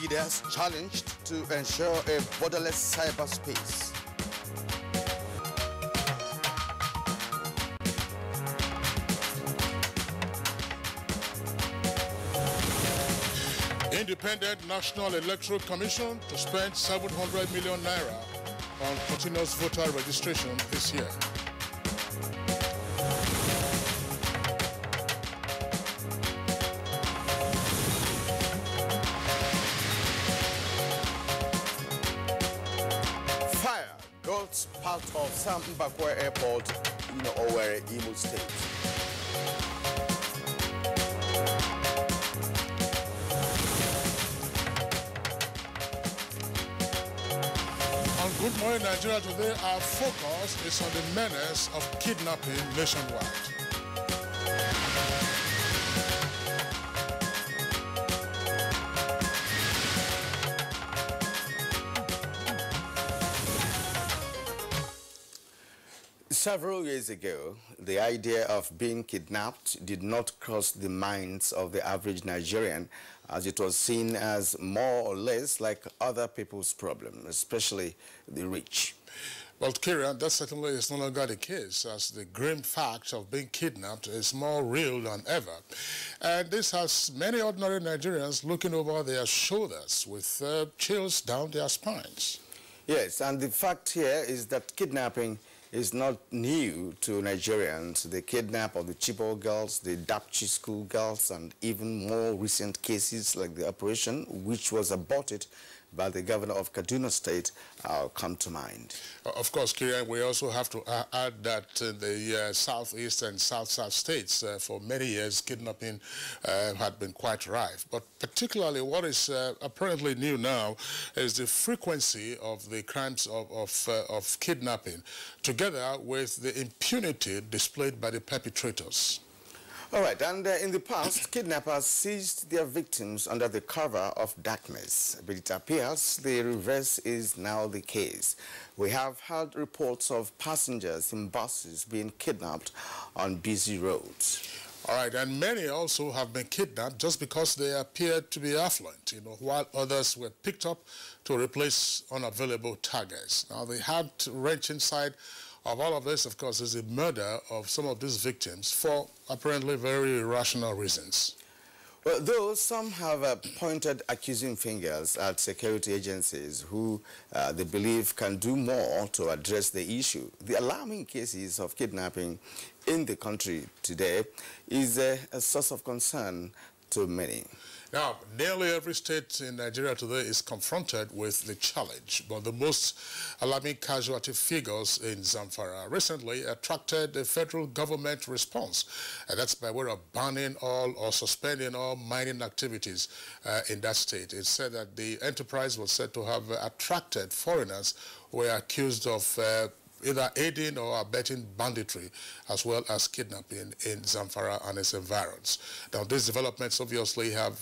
leaders challenged to ensure a borderless cyberspace. Independent National Electoral Commission to spend 700 million naira on continuous voter registration this year. Fire got part of Sam Mbakwe Airport in Owerri, Imo State. Good morning, Nigeria. Today, our focus is on the menace of kidnapping nationwide. Several years ago, the idea of being kidnapped did not cross the minds of the average Nigerian, as it was seen as more or less like other people's problem, especially the rich. Well, Kieran, that certainly is no longer the case, as the grim fact of being kidnapped is more real than ever. And this has many ordinary Nigerians looking over their shoulders with chills down their spines. Yes, and the fact here is that kidnapping is not new to Nigerians. The kidnap of the Chibok girls, the Dapchi school girls, and even more recent cases like the operation, which was aborted by the governor of Kaduna State, come to mind. Of course, Kieran, we also have to add that in the southeast and south-south states, for many years, kidnapping had been quite rife. But particularly what is apparently new now is the frequency of the crimes of kidnapping, together with the impunity displayed by the perpetrators. All right, and in the past, kidnappers seized their victims under the cover of darkness, but it appears the reverse is now the case. We have had reports of passengers in buses being kidnapped on busy roads. All right, and many also have been kidnapped just because they appeared to be affluent, while others were picked up to replace unavailable targets. Now, the heart-wrenching side of all of this, of course, is the murder of some of these victims for apparently very irrational reasons. Well, though some have pointed accusing fingers at security agencies who they believe can do more to address the issue, the alarming cases of kidnapping in the country today is a source of concern to many. Now, nearly every state in Nigeria today is confronted with the challenge, but the most alarming casualty figures in Zamfara recently attracted the federal government response, and that's by way of banning all or suspending all mining activities in that state. It's said that the enterprise was said to have attracted foreigners who were accused of either aiding or abetting banditry as well as kidnapping in Zamfara and its environs. Now, these developments obviously have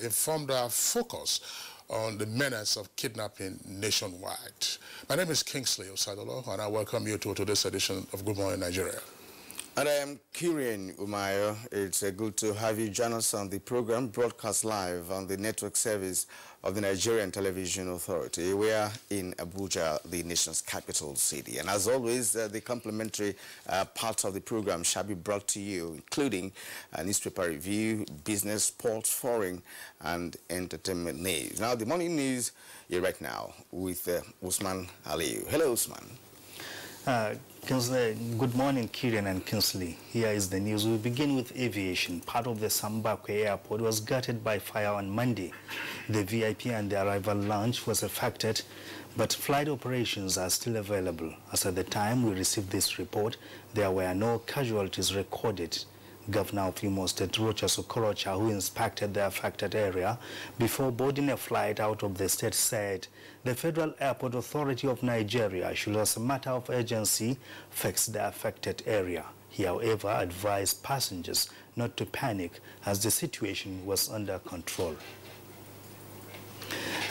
informed our focus on the menace of kidnapping nationwide. My name is Kingsley Osadolo, and I welcome you to today's edition of Good Morning Nigeria. And I am Kieran Umayo. It's good to have you join us on the program, broadcast live on the network service of the Nigerian Television Authority. We are in Abuja, the nation's capital city. And as always, the complimentary parts of the program shall be brought to you, including a newspaper review, business, sports, foreign, and entertainment news. Now, the morning news here right now with Usman Aliyu. Hello, Usman. Kingsley, good morning, Kieran and Kingsley. Here is the news. We begin with aviation. Part of the Sambakwe airport was gutted by fire on Monday. The VIP and the arrival lounge was affected, but flight operations are still available. As at the time we received this report, there were no casualties recorded. Governor of Imo State, Rochas Okorocha, who inspected the affected area before boarding a flight out of the state, said the Federal Airport Authority of Nigeria should, as a matter of urgency, fix the affected area. He, however, advised passengers not to panic as the situation was under control.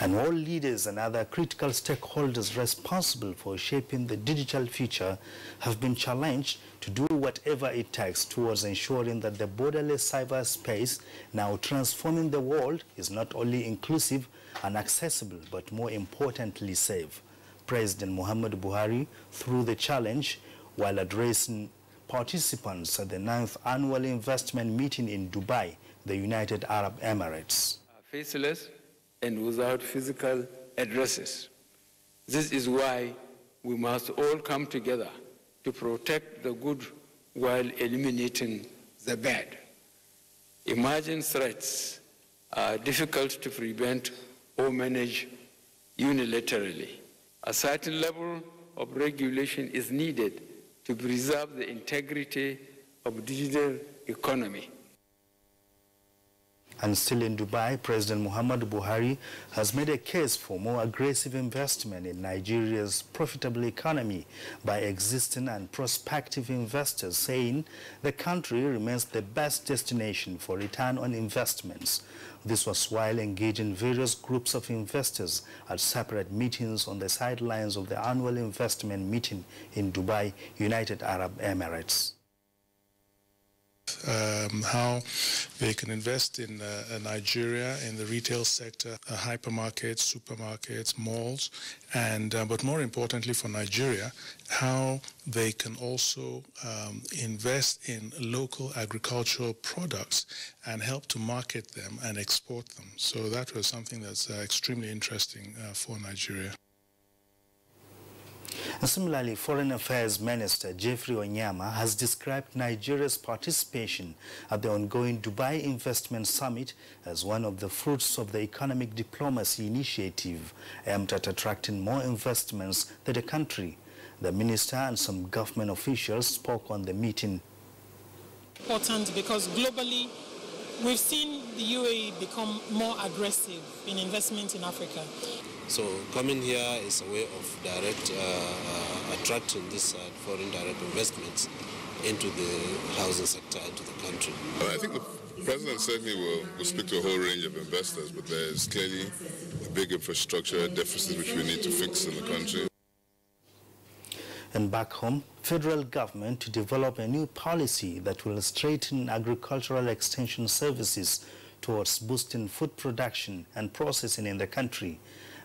And all leaders and other critical stakeholders responsible for shaping the digital future have been challenged to do whatever it takes towards ensuring that the borderless cyberspace, now transforming the world, is not only inclusive and accessible, but more importantly safe. President Muhammadu Buhari, through the challenge, while addressing participants at the 9th annual investment meeting in Dubai, the United Arab Emirates. Faceless and without physical addresses. This is why we must all come together to protect the good while eliminating the bad. Emerging threats are difficult to prevent or manage unilaterally. A certain level of regulation is needed to preserve the integrity of the digital economy. And still in Dubai, President Muhammadu Buhari has made a case for more aggressive investment in Nigeria's profitable economy by existing and prospective investors, saying the country remains the best destination for return on investments. This was while engaging various groups of investors at separate meetings on the sidelines of the annual investment meeting in Dubai, United Arab Emirates. How they can invest in Nigeria in the retail sector, hypermarkets, supermarkets, malls, and but more importantly for Nigeria, how they can also invest in local agricultural products and help to market them and export them. So that was something that's extremely interesting for Nigeria. And similarly, Foreign Affairs Minister Jeffrey Onyama has described Nigeria's participation at the ongoing Dubai Investment Summit as one of the fruits of the economic diplomacy initiative aimed at attracting more investments to the country. The minister and some government officials spoke on the meeting. Important because globally we've seen the UAE become more aggressive in investment in Africa. So coming here is a way of direct attracting this foreign direct investments into the housing sector, into the country. I think the president certainly will speak to a whole range of investors, but there's clearly a big infrastructure deficit which we need to fix in the country. And back home, federal government to develop a new policy that will strengthen agricultural extension services towards boosting food production and processing in the country.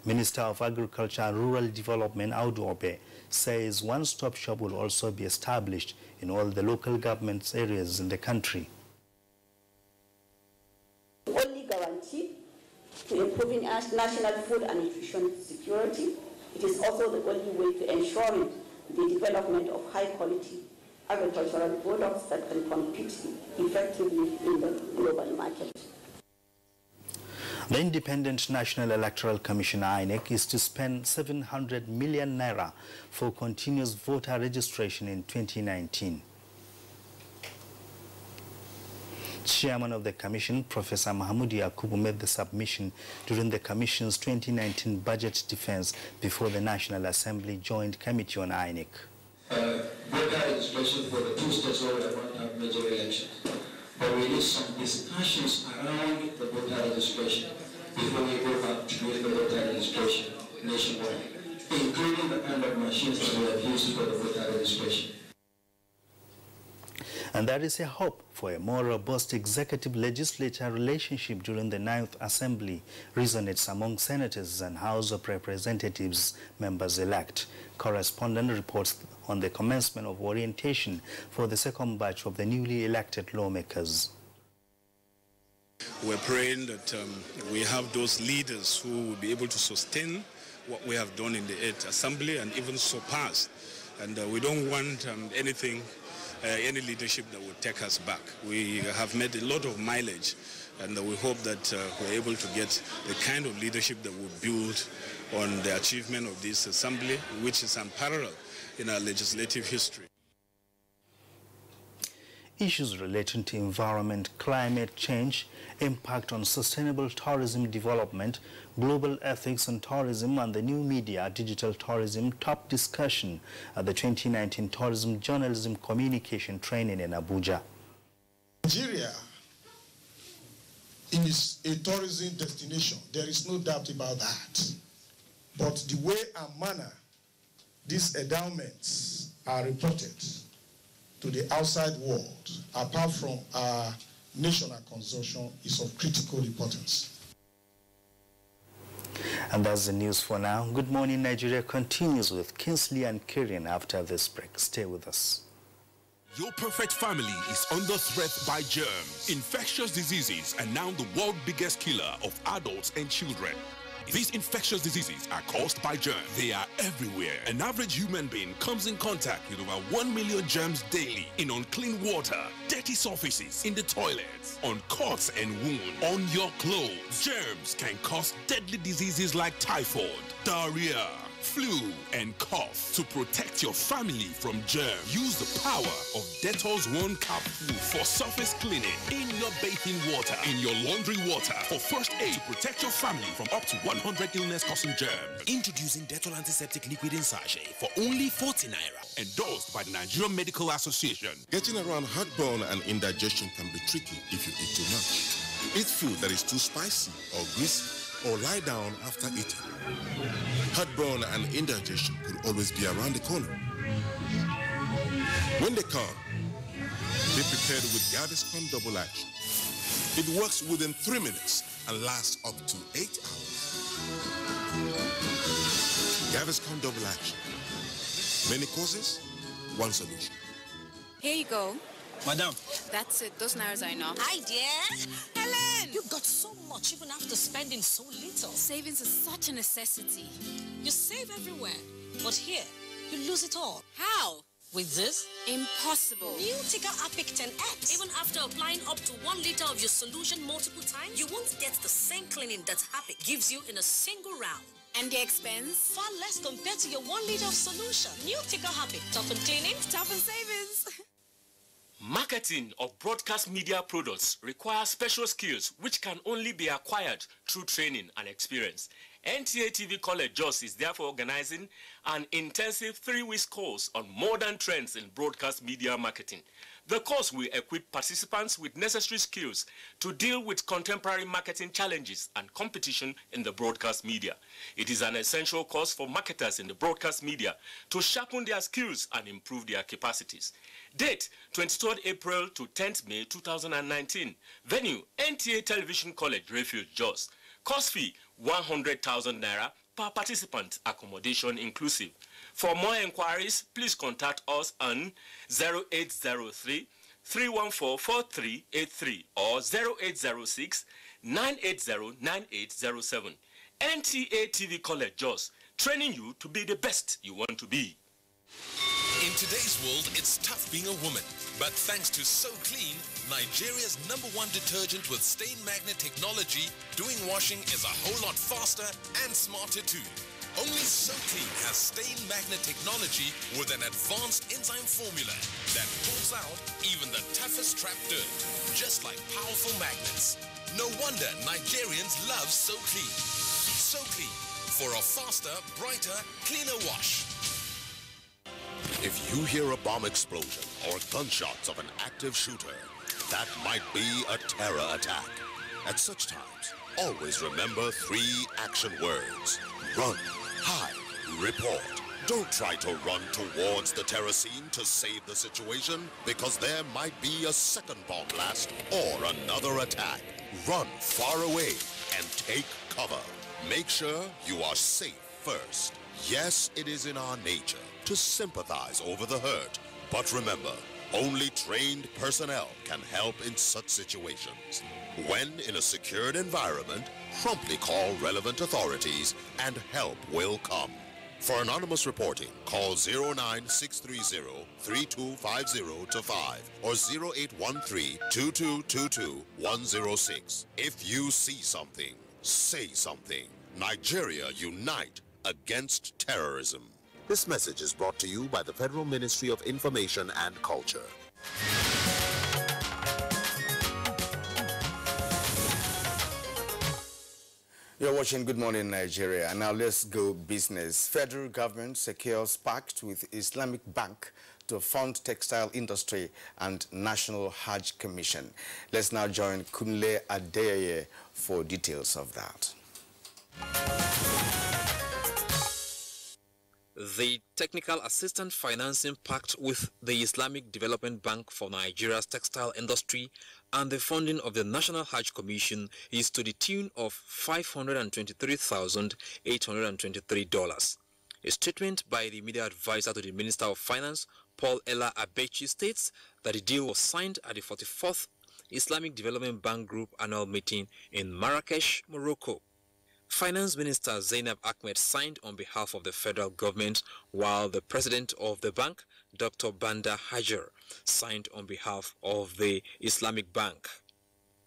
Minister of Agriculture and Rural Development, Audu Obe, says one-stop shop will also be established in all the local government areas in the country. Only guarantee to improving national food and nutrition security. It is also the only way to ensuring the development of high-quality agricultural products that can compete effectively in the global market. The Independent National Electoral Commission, INEC, is to spend 700 million naira for continuous voter registration in 2019. Chairman of the Commission, Professor Mahmoud Yakubu, made the submission during the Commission's 2019 budget defense before the National Assembly Joint Committee on INEC. Voter registration for the two states where we are going to have major elections. But we need some discussions around the voter registration before we go back to doing the voter registration nationwide, including the kind of machines that we have used for the voter registration. And there is a hope for a more robust executive-legislature relationship during the 9th Assembly, resonates among senators and House of Representatives members-elect. Correspondent reports on the commencement of orientation for the second batch of the newly elected lawmakers. We're praying that we have those leaders who will be able to sustain what we have done in the 8th Assembly and even surpass. And we don't want any leadership that would take us back. We have made a lot of mileage, and we hope that we're able to get the kind of leadership that will build on the achievement of this assembly, which is unparalleled in our legislative history. Issues relating to environment, climate change, impact on sustainable tourism development, global ethics on tourism, and the new media, digital tourism, top discussion at the 2019 Tourism Journalism Communication Training in Abuja. Nigeria is a tourism destination. There is no doubt about that. But the way and manner these endowments are reported to the outside world, apart from our national consumption, is of critical importance. And that's the news for now. Good Morning Nigeria continues with Kingsley and Kieran after this break. Stay with us. Your perfect family is under threat by germs. Infectious diseases are now the world's biggest killer of adults and children. These infectious diseases are caused by germs. They are everywhere. An average human being comes in contact with over 1 million germs daily in unclean water, dirty surfaces, in the toilets, on cuts and wounds, on your clothes. Germs can cause deadly diseases like typhoid, diarrhea, flu, and cough. To protect your family from germs, use the power of Dettol's One Capful for surface cleaning in your bathing water, in your laundry water, for first aid to protect your family from up to 100 illness-causing germs. Introducing Dettol Antiseptic Liquid in Sachet for only 40 naira. Endorsed by the Nigerian Medical Association. Getting around heartburn and indigestion can be tricky if you eat too much. Eat food that is too spicy or greasy, or lie down after eating. Heartburn and indigestion could always be around the corner. When they come, be prepared with Gaviscon Double Action. It works within 3 minutes and lasts up to 8 hours. Gaviscon Double Action. Many causes, one solution. Here you go. Madam. That's it. Those nairas are enough. Hi, dear. Helen! You got so much even after spending so little. Savings is such a necessity. You save everywhere, but here, you lose it all. How? With this? Impossible. New Tika Apic 10X. Even after applying up to 1 liter of your solution multiple times, you won't get the same cleaning that Apic gives you in a single round. And the expense? Far less compared to your 1 liter of solution. New Tika Apic. Top in cleaning, top in savings. Marketing of broadcast media products requires special skills which can only be acquired through training and experience. NTA TV College Jos is therefore organizing an intensive 3-week course on modern trends in broadcast media marketing. The course will equip participants with necessary skills to deal with contemporary marketing challenges and competition in the broadcast media. It is an essential course for marketers in the broadcast media to sharpen their skills and improve their capacities. Date, 23rd April to 10th May 2019. Venue, NTA Television College, Refuge, Jos. Course fee, 100,000 naira per participant, accommodation inclusive. For more inquiries, please contact us on 0803 314 4383 or 0806 980 9807. NTA TV College Jos, training you to be the best you want to be. In today's world, it's tough being a woman. But thanks to So Clean, Nigeria's #1 detergent with stain magnet technology, doing washing is a whole lot faster and smarter too. Only So Clean has stain magnet technology with an advanced enzyme formula that pulls out even the toughest trapped dirt, just like powerful magnets. No wonder Nigerians love So Clean. So Clean, for a faster, brighter, cleaner wash. If you hear a bomb explosion or gunshots of an active shooter, that might be a terror attack. At such times, always remember 3 action words. Run, hide, report. Don't try to run towards the terror scene to save the situation, because there might be a second bomb blast or another attack. Run far away and take cover. Make sure you are safe first. Yes, it is in our nature to sympathize over the hurt, but remember, only trained personnel can help in such situations. When in a secured environment, promptly call relevant authorities and help will come. For anonymous reporting, call 09630-3250-5 or 0813-2222-106. If you see something, say something. Nigeria unite against terrorism. This message is brought to you by the Federal Ministry of Information and Culture. You're watching Good Morning Nigeria, and now let's go business. Federal government secures pact with Islamic Bank to fund textile industry and National Hajj Commission. Let's now join Kunle Adeyeye for details of that. The technical assistance financing pact with the Islamic Development Bank for Nigeria's textile industry and the funding of the National Hajj Commission is to the tune of $523,823. A statement by the media advisor to the Minister of Finance, Paul Ella Abechi, states that the deal was signed at the 44th Islamic Development Bank Group annual meeting in Marrakesh, Morocco. Finance Minister Zainab Ahmed signed on behalf of the federal government, while the president of the bank, Dr. Banda Hajar, signed on behalf of the Islamic Bank.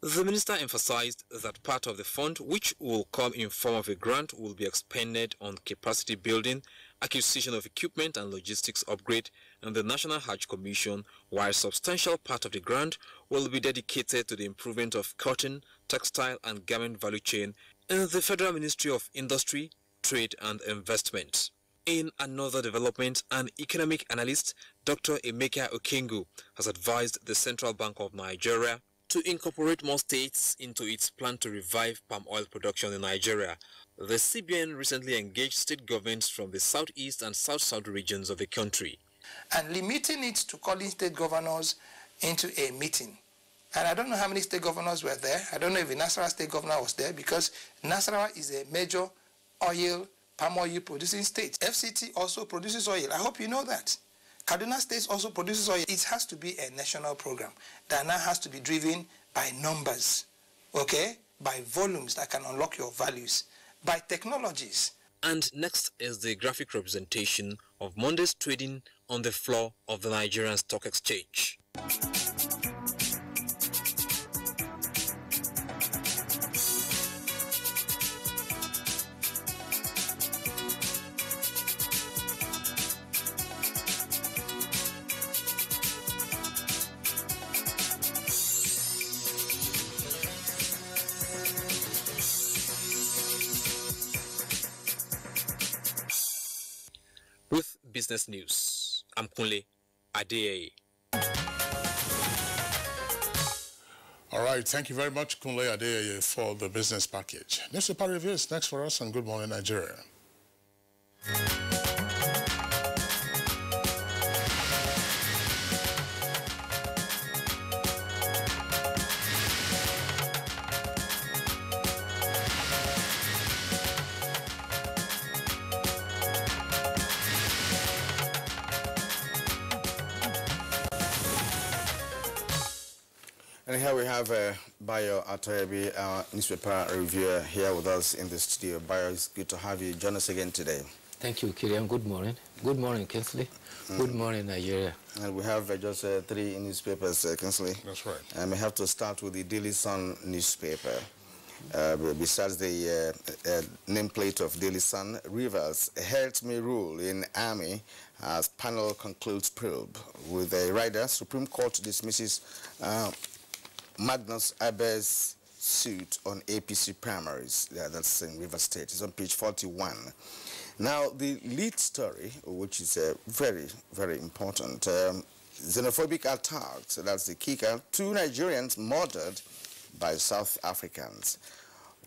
The minister emphasized that part of the fund, which will come in form of a grant, will be expended on capacity building, acquisition of equipment and logistics upgrade, and the National Hajj Commission, while a substantial part of the grant will be dedicated to the improvement of cotton, textile and garment value chain in the Federal Ministry of Industry, Trade and Investment. In another development, an economic analyst, Dr. Emeka Okengu, has advised the Central Bank of Nigeria to incorporate more states into its plan to revive palm oil production in Nigeria. The CBN recently engaged state governments from the southeast and south-south regions of the country. And limiting it to calling state governors into a meeting. And I don't know how many state governors were there. I don't know if the Nasarawa state governor was there, because Nasarawa is a major palm oil producing state. FCT also produces oil. I hope you know that. Kaduna State also produces oil. It has to be a national program that now has to be driven by numbers, okay? By volumes that can unlock your values, by technologies. And next is the graphic representation of Monday's trading on the floor of the Nigerian Stock Exchange. With business news, I'm Kunle Adeyeye. All right, thank you very much, Kunle Adeyeye, for the business package. Newspaper review is next for us on Good Morning Nigeria. And here we have Bayo Atoyebi, our newspaper reviewer, here with us in the studio. Bayo, it's good to have you. Join us again today. Thank you, Kirian. Good morning. Good morning, Kinsley. Good morning, Nigeria. And we have just 3 newspapers, Kinsley. That's right. And we have to start with the Daily Sun newspaper. Besides the nameplate of Daily Sun, Rivers, Health May Rule in Army as panel concludes probe. With a rider, Supreme Court dismisses Magnus Abe's suit on APC primaries. That's in River State. It's on page 41. Now, the lead story, which is very, very important, xenophobic attacks, that's the kicker, 2 Nigerians murdered by South Africans.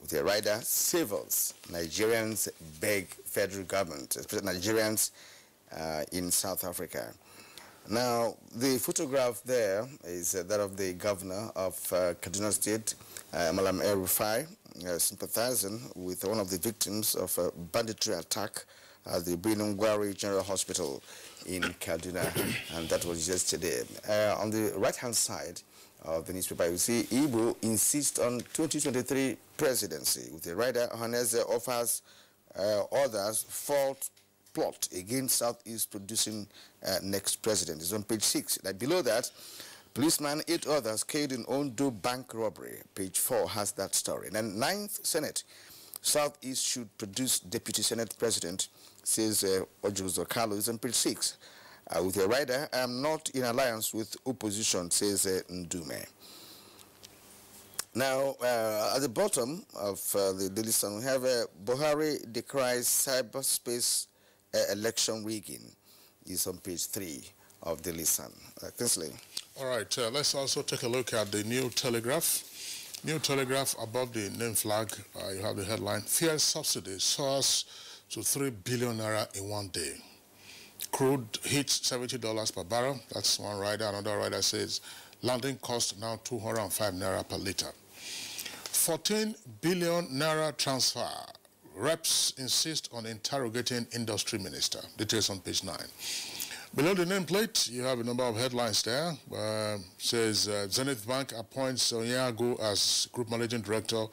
With a rider, civils, Nigerians beg federal government, especially Nigerians in South Africa. Now, the photograph there is that of the governor of Kaduna State, Malam El-Rufai, sympathizing with one of the victims of a banditry attack at the Binungwari General Hospital in Kaduna, and that was yesterday. On the right-hand side of the newspaper, you see Igbo insists on 2023 presidency. With the rider, Haneze offers others fault plot against Southeast producing next president. It's on page 6. Like below that, policeman 8 others killed in Ondo bank robbery. Page 4 has that story. And then 9th Senate, Southeast should produce deputy Senate president, says Ojuzo Kalu. It's on page 6. With a rider, I am not in alliance with opposition, says Ndume. Now, at the bottom of the Daily Sun, we have Buhari decries cyberspace election rigging. Is on page 3 of Daily Sun. Kingsley. All right, let's also take a look at the New Telegraph. New Telegraph, above the name flag, you have the headline, Fuel subsidy soars to 3 billion naira in one day. Crude hits $70 per barrel. That's one rider. Another rider says landing cost now 205 naira per liter. 14 billion naira transfer. Reps insist on interrogating industry minister. Details on page 9. Below the nameplate, you have a number of headlines there. Says Zenith Bank appoints Onyago as Group Managing Director.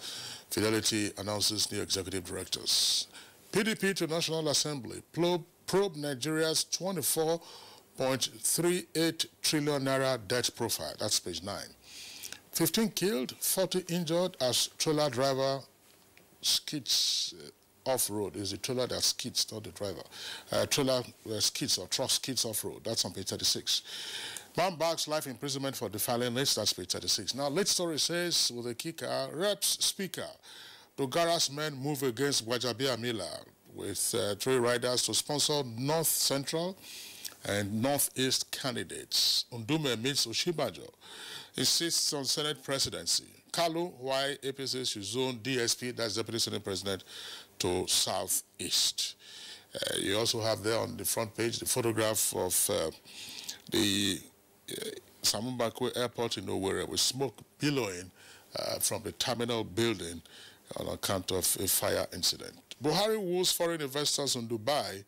Fidelity announces new executive directors. PDP to National Assembly probe Nigeria's 24.38 trillion naira debt profile. That's page 9. 15 killed, 40 injured as trailer driver skids off-road. Is the trailer that skids, not the driver. Trailer skids or truck skids off-road. That's on page 36. Man bags life imprisonment for defiling list. That's page 36. Now, late story says, with a kicker, Reps Speaker, Dogara's men move against Gbajabiamila with 3 riders to sponsor North Central and Northeast candidates. Undume meets Oshibajo, insists on Senate presidency. Kalu, why APC should zone DSP, that's Deputy Senate President, to Southeast. You also have there on the front page the photograph of the Samumbakwe Airport in Owerri with smoke billowing from the terminal building on account of a fire incident. Buhari woos foreign investors in Dubai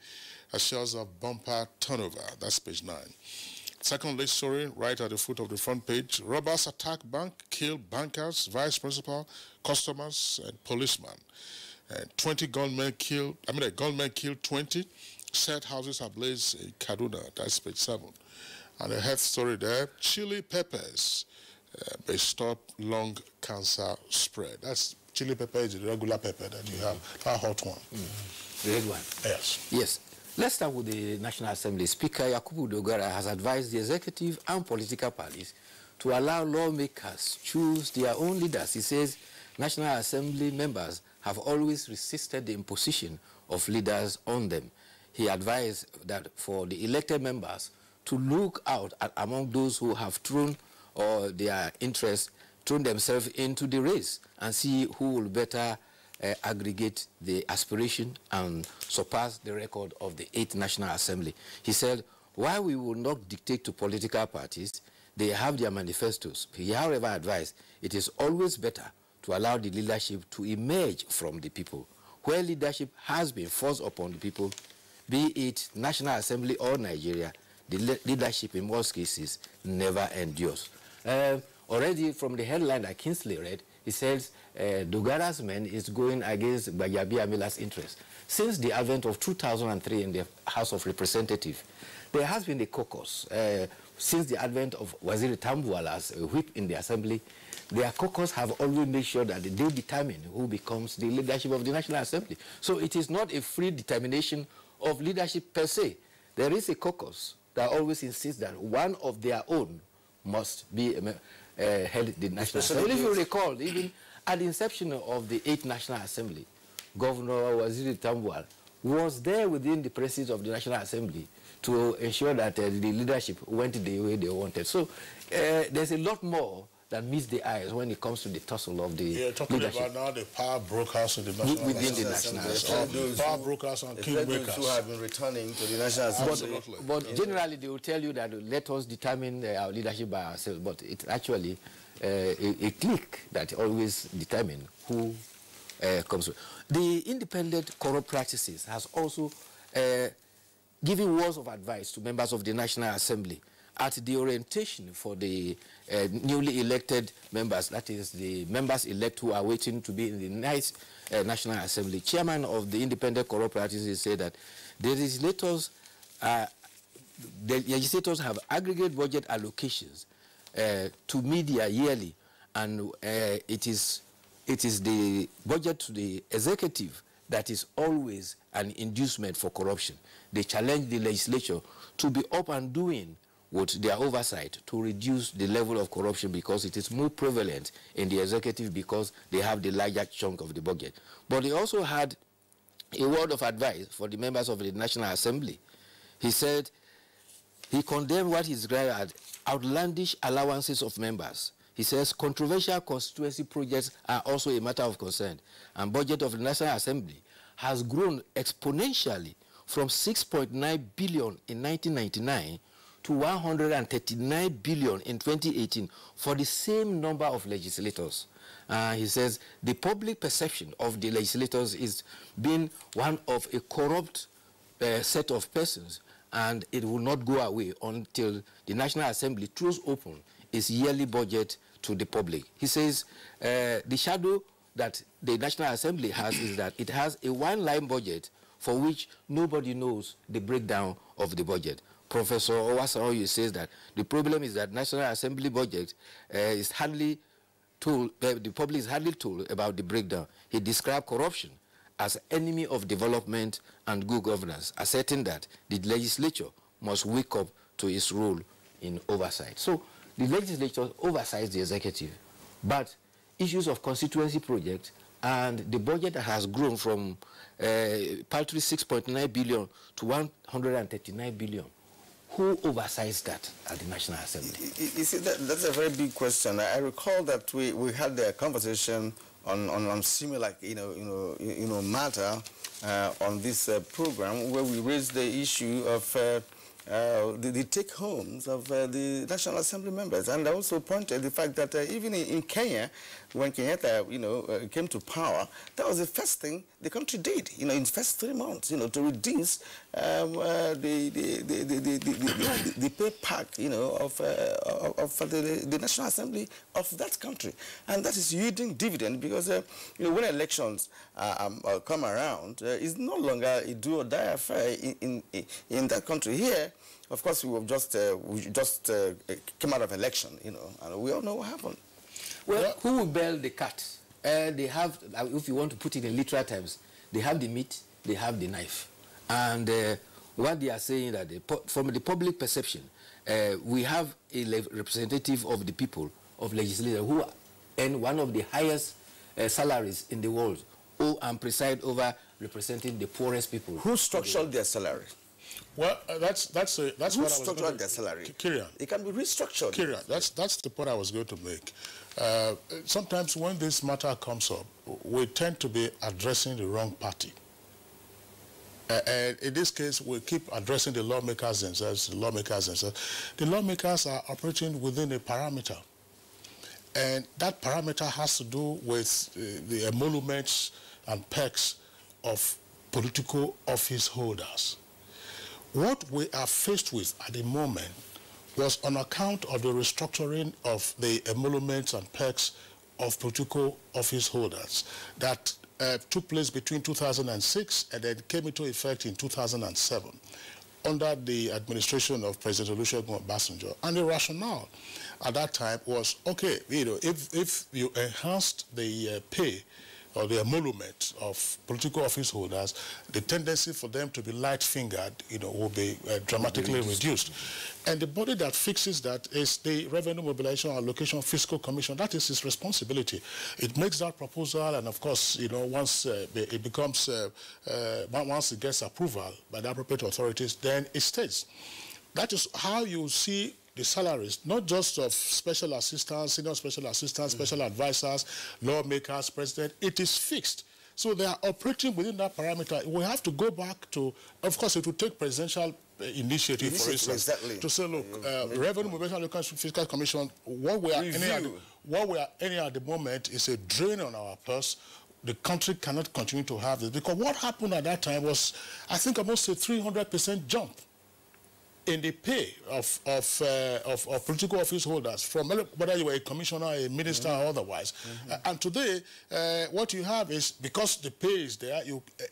assures of bumper turnover. That's page 9. Second lead story, right at the foot of the front page. Robbers attack bank, kill bankers, vice principal, customers, and policemen. 20 gunmen killed, a gunman killed 20. Set houses ablaze in Kaduna. That's page 7. And a health story there. Chili peppers may stop lung cancer spread. That's chili pepper is the regular pepper that you have, a hot one. The red one? Yes. Yes. Let's start with the National Assembly. Speaker Yakubu Dogara has advised the executive and political parties to allow lawmakers choose their own leaders. He says National Assembly members have always resisted the imposition of leaders on them. He advised that for the elected members to look out at among those who have thrown their interest, thrown themselves into the race and see who will better aggregate the aspiration and surpass the record of the 8th National Assembly. He said, while we will not dictate to political parties, they have their manifestos. He, however, advised it is always better to allow the leadership to emerge from the people. Where leadership has been forced upon the people, be it National Assembly or Nigeria, the leadership in most cases never endures. Already from the headline that Kingsley read, he says Dogara's men is going against Gbajabiamila's interest. Since the advent of 2003 in the House of Representatives, there has been a caucus. Since the advent of Waziri Tambuwal as a whip in the Assembly, their caucus have always made sure that they determine who becomes the leadership of the National Assembly. So it is not a free determination of leadership per se. There is a caucus that always insists that one of their own must be held the National Assembly. If you recall, even at the inception of the 8th National Assembly, Governor Waziri Tambuwal was there within the presence of the National Assembly to ensure that the leadership went the way they wanted. So there's a lot more that meets the eyes when it comes to the tussle of the You're talking leadership. about now the power brokers in the National within the National Assembly. Power brokers and kingmakers who have been returning to the National Assembly. But generally, they will tell you that let us determine our leadership by ourselves. But it's actually a clique that always determine who comes with. The Independent Corrupt Practices has also given words of advice to members of the National Assembly at the orientation for the newly elected members, that is the members-elect who are waiting to be in the next National Assembly. Chairman of the Independent Corrupt Practices said that the legislators have aggregate budget allocations to media yearly, and it is the budget to the executive that is always an inducement for corruption. They challenge the legislature to be up and doing with their oversight to reduce the level of corruption, because it is more prevalent in the executive because they have the larger chunk of the budget. But he also had a word of advice for the members of the National Assembly. He said he condemned what he described as outlandish allowances of members. He says controversial constituency projects are also a matter of concern, and budget of the National Assembly has grown exponentially from 6.9 billion in 1999 to 139 billion in 2018 for the same number of legislators. He says the public perception of the legislators is being one of a corrupt set of persons, and it will not go away until the National Assembly throws open its yearly budget to the public. He says the shadow that the National Assembly has is that it has a one-line budget for which nobody knows the breakdown of the budget. Professor Owasaroyu says that the problem is that National Assembly budget is hardly told, the public is hardly told about the breakdown. He described corruption as enemy of development and good governance, asserting that the legislature must wake up to its role in oversight. So the legislature oversights the executive, but issues of constituency projects and the budget that has grown from paltry 6.9 billion to 139 billion. Who oversights that at the National Assembly? You see, that's a very big question. I recall that we had a conversation on similar, matter on this program where we raised the issue of the take-homes of the National Assembly members, and I also pointed the fact that even in Kenya, when Kenyatta, came to power, that was the first thing the country did, in the first 3 months, to reduce the pay pack, of the National Assembly of that country, and that is yielding dividend because, when elections come around, it's no longer a do or die affair in that country. Here, of course, we just came out of election, and we all know what happened. Well, who will bail the cat? They have, if you want to put it in literal terms, they have the meat, they have the knife. And what they are saying that from the public perception, we have a representative of the people, of legislators, who earn one of the highest salaries in the world, and preside over representing the poorest people. Who structured their salary? Well, that's what I was going to... Who structured their salary? Kirian. It can be restructured. Kirian, that's the point I was going to make. Sometimes when this matter comes up, we tend to be addressing the wrong party. And in this case, we keep addressing the lawmakers themselves. The lawmakers are operating within a parameter. And that parameter has to do with the emoluments and perks of political office holders. What we are faced with at the moment was on account of the restructuring of the emoluments and perks of political office holders that took place between 2006 and then came into effect in 2007 under the administration of President Olusegun Obasanjo. And the rationale at that time was, okay, if you enhanced the pay or the emolument of political office holders, the tendency for them to be light-fingered, will be dramatically reduced. And the body that fixes that is the Revenue Mobilization and Allocation Fiscal Commission. That is its responsibility. It makes that proposal, and of course, once it becomes, once it gets approval by the appropriate authorities, then it stays. That is how you see the salaries, not just of special assistants, senior special assistants, special advisors, lawmakers, president. It is fixed. So they are operating within that parameter. We have to go back to, of course, it will take presidential initiative, for instance, to say, look, Revenue Mobilization and Allocation Fiscal Commission, what we are aiming at the moment is a drain on our purse. The country cannot continue to have this, because what happened at that time was, I think, almost a 300% jump in the pay of political office holders, from whether you were a commissioner, a minister, or otherwise. And today, what you have is, because the pay is there,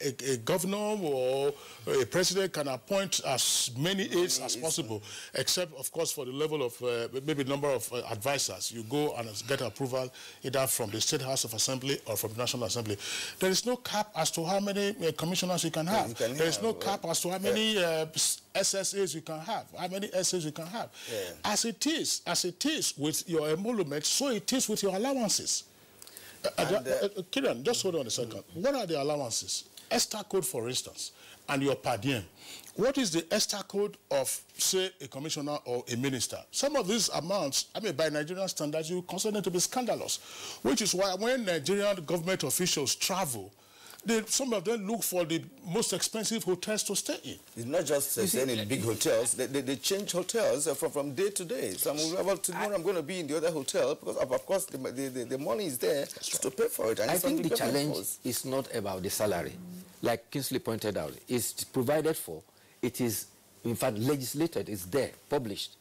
a governor or a president can appoint as many aides as possible, except, of course, for the level of maybe number of advisors. You go and get approval either from the State House of Assembly or from the National Assembly. There is no cap as to how many commissioners you can have. There is no cap as to how many SSAs you can have, how many SSAs you can have. Yeah. As it is with your emolument, so it is with your allowances. Kieran, just hold on a second. What are the allowances? ESTA code, for instance, and your per diem. What is the ESTA code of, say, a commissioner or a minister? Some of these amounts, I mean, by Nigerian standards, you consider them to be scandalous, which is why when Nigerian government officials travel, some of them look for the most expensive hotels to stay in. It's not just staying in big hotels. They change hotels from day to day. Some will tomorrow I'm going to be in the other hotel because, of course, the money is there to pay for it. And I think the challenge is not about the salary. Like Kingsley pointed out, it's provided for. It is, in fact, legislated. It's there, published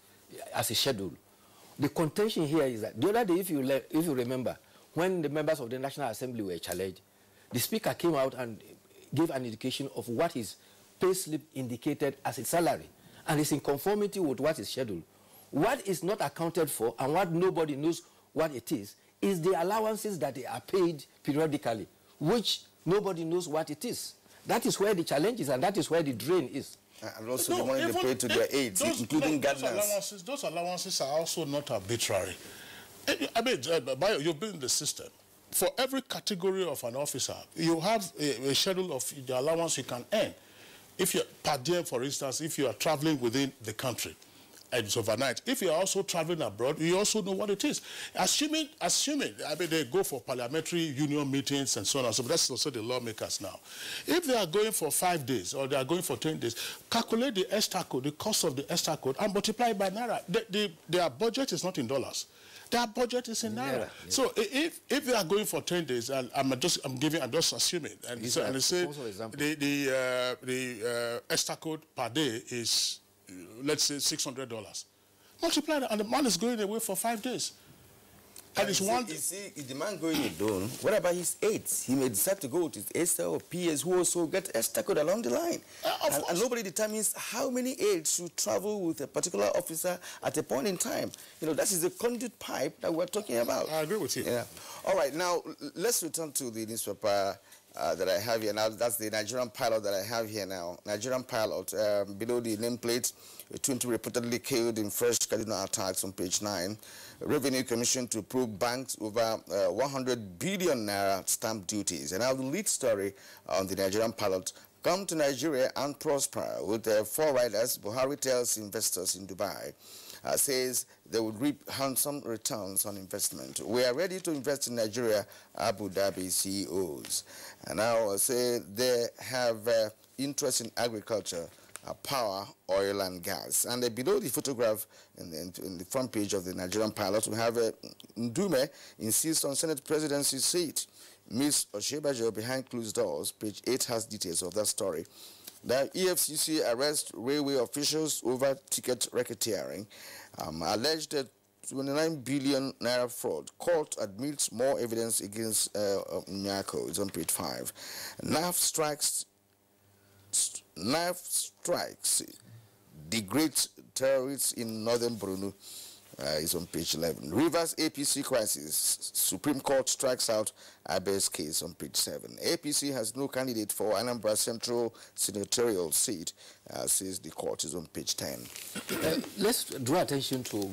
as a schedule. The contention here is that the other day, if you remember, when the members of the National Assembly were challenged, the Speaker came out and gave an indication of what his pay slip indicated as a salary, and it's in conformity with what is scheduled. What is not accounted for and what nobody knows what it is the allowances that they are paid periodically, which nobody knows what it is. That is where the challenge is, and that is where the drain is. And also the money they pay to their aides, including gardeners. Those allowances are also not arbitrary. I mean, Bayo, you've been in the system. For every category of an officer, you have a schedule of the allowance you can earn. If you're per diem, for instance, if you are traveling within the country, and it's overnight. If you're also traveling abroad, you also know what it is. Assuming, I mean, they go for parliamentary union meetings and so on and so forth. That's also the lawmakers now. If they are going for 5 days or they are going for 10 days, calculate the ESTA code, the cost of the ESTA code, and multiply by Naira. Their budget is not in dollars. Their budget is in Naira. Yeah. So if they are going for 10 days, and I'm just assuming, and they say the ESTA code per day is, let's say, $600. Multiply that, and the man is going away for 5 days. And it's one. You see, if the man going alone, what about his aides? He may decide to go with his aides or PS who also get ESTA code along the line. And nobody determines how many aides should travel with a particular officer at a point in time. You know, that is the conduit pipe that we're talking about. I agree with you. Yeah. All right, now let's return to the newspaper that I have here now. That's the Nigerian pilot that I have here now. Nigerian pilot, below the nameplate, 20 reportedly killed in fresh cardinal attacks on page 9. Revenue Commission to probe banks over 100 billion naira stamp duties. And now the lead story on the Nigerian pilot, come to Nigeria and prosper. With 4 riders, Buhari tells investors in Dubai, says they would reap handsome returns on investment. We are ready to invest in Nigeria, Abu Dhabi CEOs. And now say they have interest in agriculture, power, oil and gas. And below the photograph in the front page of the Nigerian pilot, we have Ndume insists on Senate presidency seat. Ms. Oshebajo behind closed doors. Page 8 has details of that story. The EFCC arrests railway officials over ticket racketeering. Alleged 29 billion naira fraud. Court admits more evidence against Nyako. It's on page 5. Knife strikes the great terrorists in northern Borno is on page 11. Rivers APC crisis. Supreme Court strikes out Abe's case on page 7. APC has no candidate for Anambra Central senatorial seat, says the court, is on page 10. Let's draw attention to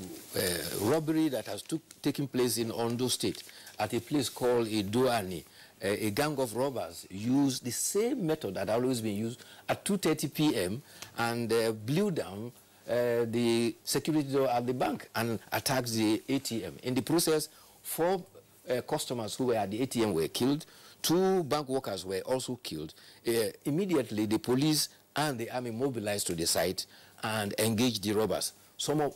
robbery that has taken place in Ondo State at a place called Idoani. A gang of robbers used the same method that had always been used at 2:30 p.m. and blew down the security door at the bank and attacked the ATM. In the process, 4 customers who were at the ATM were killed. 2 bank workers were also killed. Immediately, the police and the army mobilized to the site and engaged the robbers.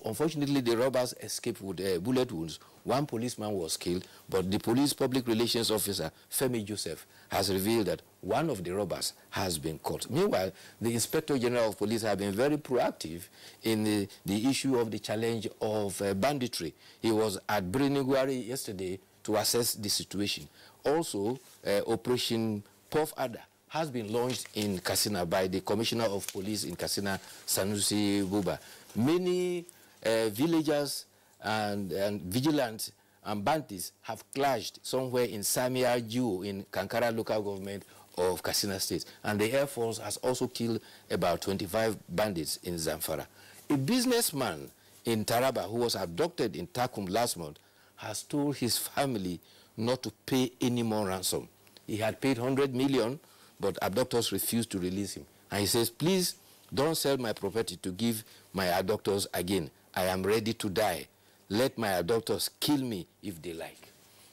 Unfortunately, the robbers escaped with bullet wounds. 1 policeman was killed, but the police public relations officer, Femi Joseph, has revealed that 1 of the robbers has been caught. Meanwhile, the Inspector General of Police have been very proactive in the issue of the challenge of banditry. He was at Briniguari yesterday to assess the situation. Also, Operation Puff Ada has been launched in Katsina by the Commissioner of Police in Katsina, Sanusi Buba. Many villagers and vigilantes and bandits have clashed somewhere in Samia Ju in Kankara local government of Katsina State. And the Air Force has also killed about 25 bandits in Zamfara. A businessman in Taraba who was abducted in Takum last month has told his family not to pay any more ransom. He had paid 100 million, but abductors refused to release him. And he says, please don't sell my property to give my abductors again. I am ready to die. Let my abductors kill me if they like.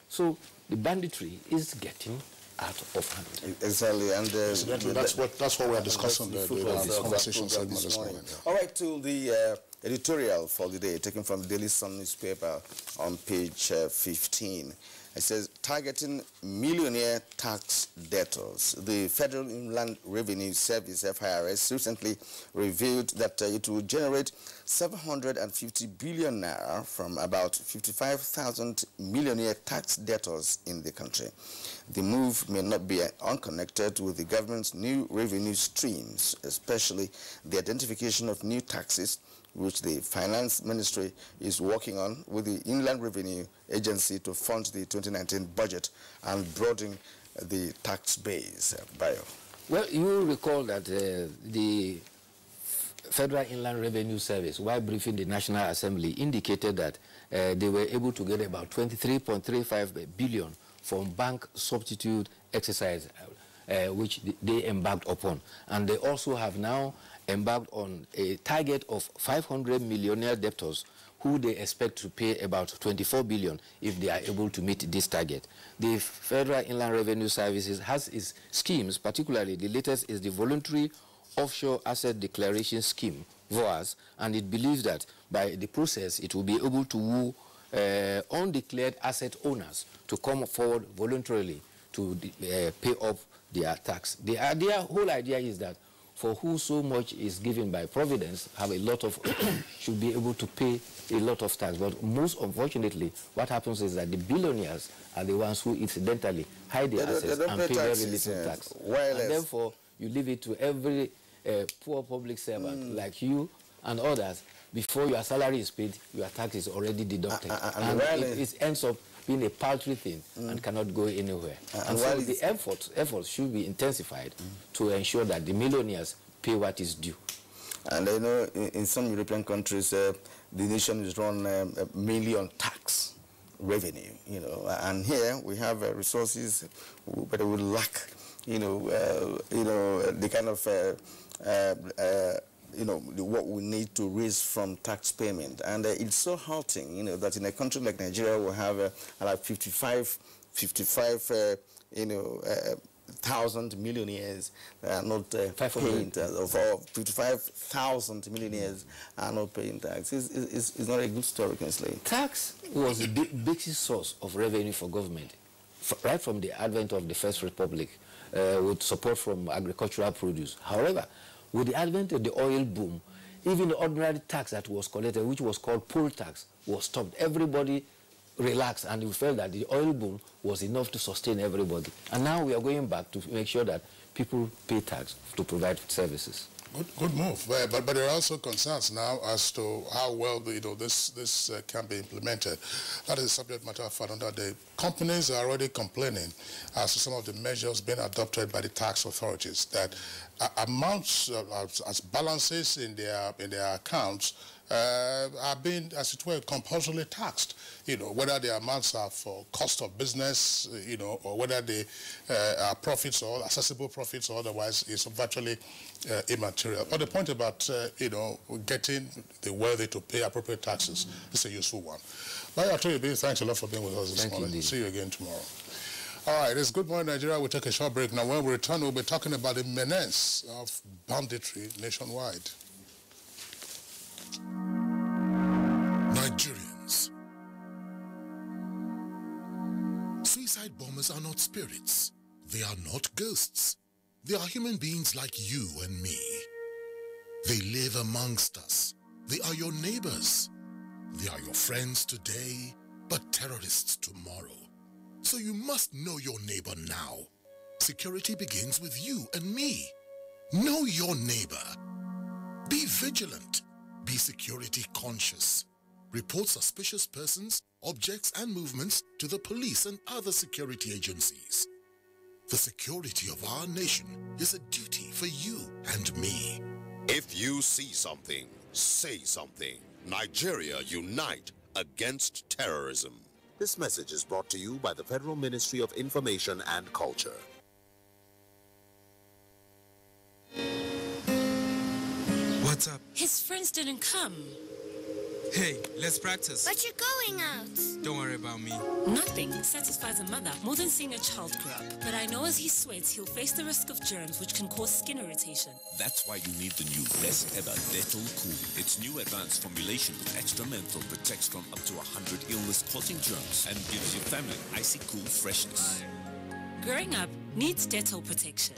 So the banditry is getting out of hand. Exactly, and that's what we are discussing this conversation segment this morning. All right, to the editorial for the day, taken from the Daily Sun newspaper on page 15. It says, targeting millionaire tax debtors. The Federal Inland Revenue Service, FIRS, recently revealed that it will generate 750 billion naira from about 55,000 millionaire tax debtors in the country. The move may not be unconnected with the government's new revenue streams, especially the identification of new taxes, which the Finance Ministry is working on with the Inland Revenue Agency to fund the 2019 budget and broaden the tax base. Bayo. Well, you will recall that the Federal Inland Revenue Service, while briefing the National Assembly, indicated that they were able to get about 23.35 billion from bank substitute exercise, which they embarked upon. And they also have now embarked on a target of 500 millionaire debtors who they expect to pay about 24 billion if they are able to meet this target. The Federal Inland Revenue Services has its schemes, particularly the latest is the Voluntary Offshore Asset Declaration Scheme, VOAS, and it believes that by the process it will be able to woo undeclared asset owners to come forward voluntarily to pay up their tax. The whole idea is that for who so much is given by Providence, have a lot of, should be able to pay a lot of tax. But most unfortunately, what happens is that the billionaires are the ones who incidentally hide their assets and pay very little tax. And therefore, you leave it to every poor public servant like you and others. Before your salary is paid, your tax is already deducted. And it ends up being a paltry thing and cannot go anywhere. And so the efforts should be intensified to ensure that the millionaires pay what is due. And I know in some European countries, the nation is run mainly on tax revenue, you know, and here we have resources, but we lack, the kind of what we need to raise from tax payment. And it's so halting, that in a country like Nigeria, we have like 1,000 millionaires are not paying tax, or 55,000 millionaires are not paying tax. It's not a good story, Kinsley. Tax was the basic source of revenue for government, right from the advent of the First Republic, with support from agricultural produce. However, with the advent of the oil boom, even the ordinary tax that was collected, which was called poll tax, was stopped. Everybody relaxed, and we felt that the oil boom was enough to sustain everybody. And now we are going back to make sure that people pay tax to provide services. Good move, but there are also concerns now as to how well this can be implemented. That is a subject matter for another day. Companies are already complaining as to some of the measures being adopted by the tax authorities, that amounts as balances in their accounts are being, as it were, compulsorily taxed. Whether the amounts are for cost of business, or whether they are profits or accessible profits or otherwise, is virtually immaterial. But the point about, getting the wealthy to pay appropriate taxes is a useful one. Well, thanks a lot for being with us this morning. See you again tomorrow. All right, it's Good Morning Nigeria. We'll take a short break. Now, when we return, we'll be talking about the menace of banditry nationwide. Nigerians. Suicide bombers are not spirits. They are not ghosts. They are human beings like you and me. They live amongst us. They are your neighbors. They are your friends today, but terrorists tomorrow. So you must know your neighbor now. Security begins with you and me. Know your neighbor. Be vigilant. Be security conscious. Report suspicious persons, objects, and movements to the police and other security agencies. The security of our nation is a duty for you and me. If you see something, say something. Nigeria, unite against terrorism. This message is brought to you by the Federal Ministry of Information and Culture. What's up? His friends didn't come. Hey, let's practice. But you're going out. Don't worry about me. Nothing satisfies a mother more than seeing a child grow up. But I know as he sweats, he'll face the risk of germs which can cause skin irritation. That's why you need the new best ever Dettol Cool. Its new advanced formulation with extra menthol protects from up to 100 illness-causing germs and gives your family icy cool freshness. Growing up needs Dettol protection.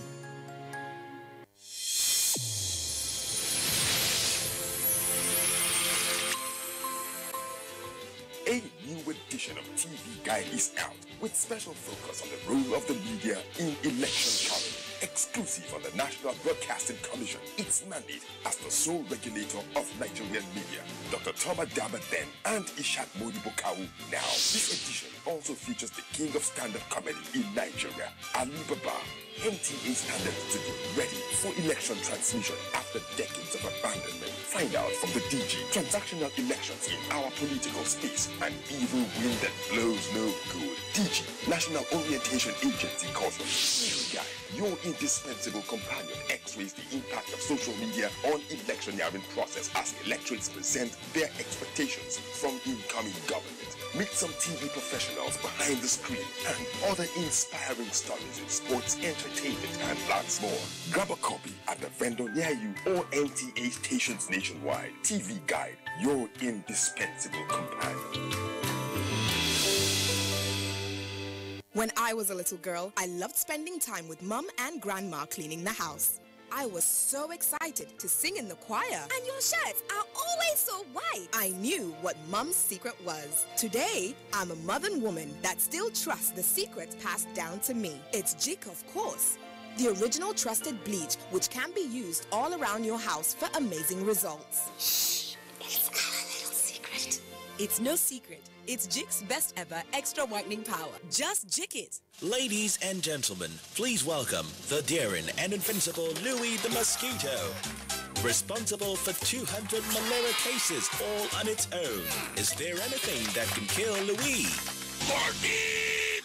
A new edition of TV Guide is out with special focus on the role of the media in election coverage. Exclusive on the National Broadcasting Commission, its mandate as the sole regulator of Nigerian media. Dr. Thomas Dabaden and Ishak Modibo-Kawu. Now, this edition also features the king of stand-up comedy in Nigeria, Ali Baba. NTA standards to be ready for election transmission after decades of abandonment. Find out from the DG transactional elections in our political space. An evil wind that blows no good. DG, National Orientation Agency, calls them TV Guide. Your indispensable companion x-rays the impact of social media on electioneering process as electorates present their expectations from incoming government. Meet some TV professionals behind the screen and other inspiring stories in sports, entertainment, and lots more. Grab a copy at the vendor near you or NTA stations nationwide. TV Guide, your indispensable companion. When I was a little girl, I loved spending time with Mum and Grandma cleaning the house. I was so excited to sing in the choir. And your shirts are always so white. I knew what Mum's secret was. Today, I'm a modern woman that still trusts the secrets passed down to me. It's Jik, of course. The original trusted bleach, which can be used all around your house for amazing results. Shh, it's our little secret. It's no secret. It's Jik's best ever extra whitening power. Just Jik it. Ladies and gentlemen, please welcome the daring and invincible Louis the Mosquito. Responsible for 200 malaria cases all on its own. Is there anything that can kill Louis? Morphine!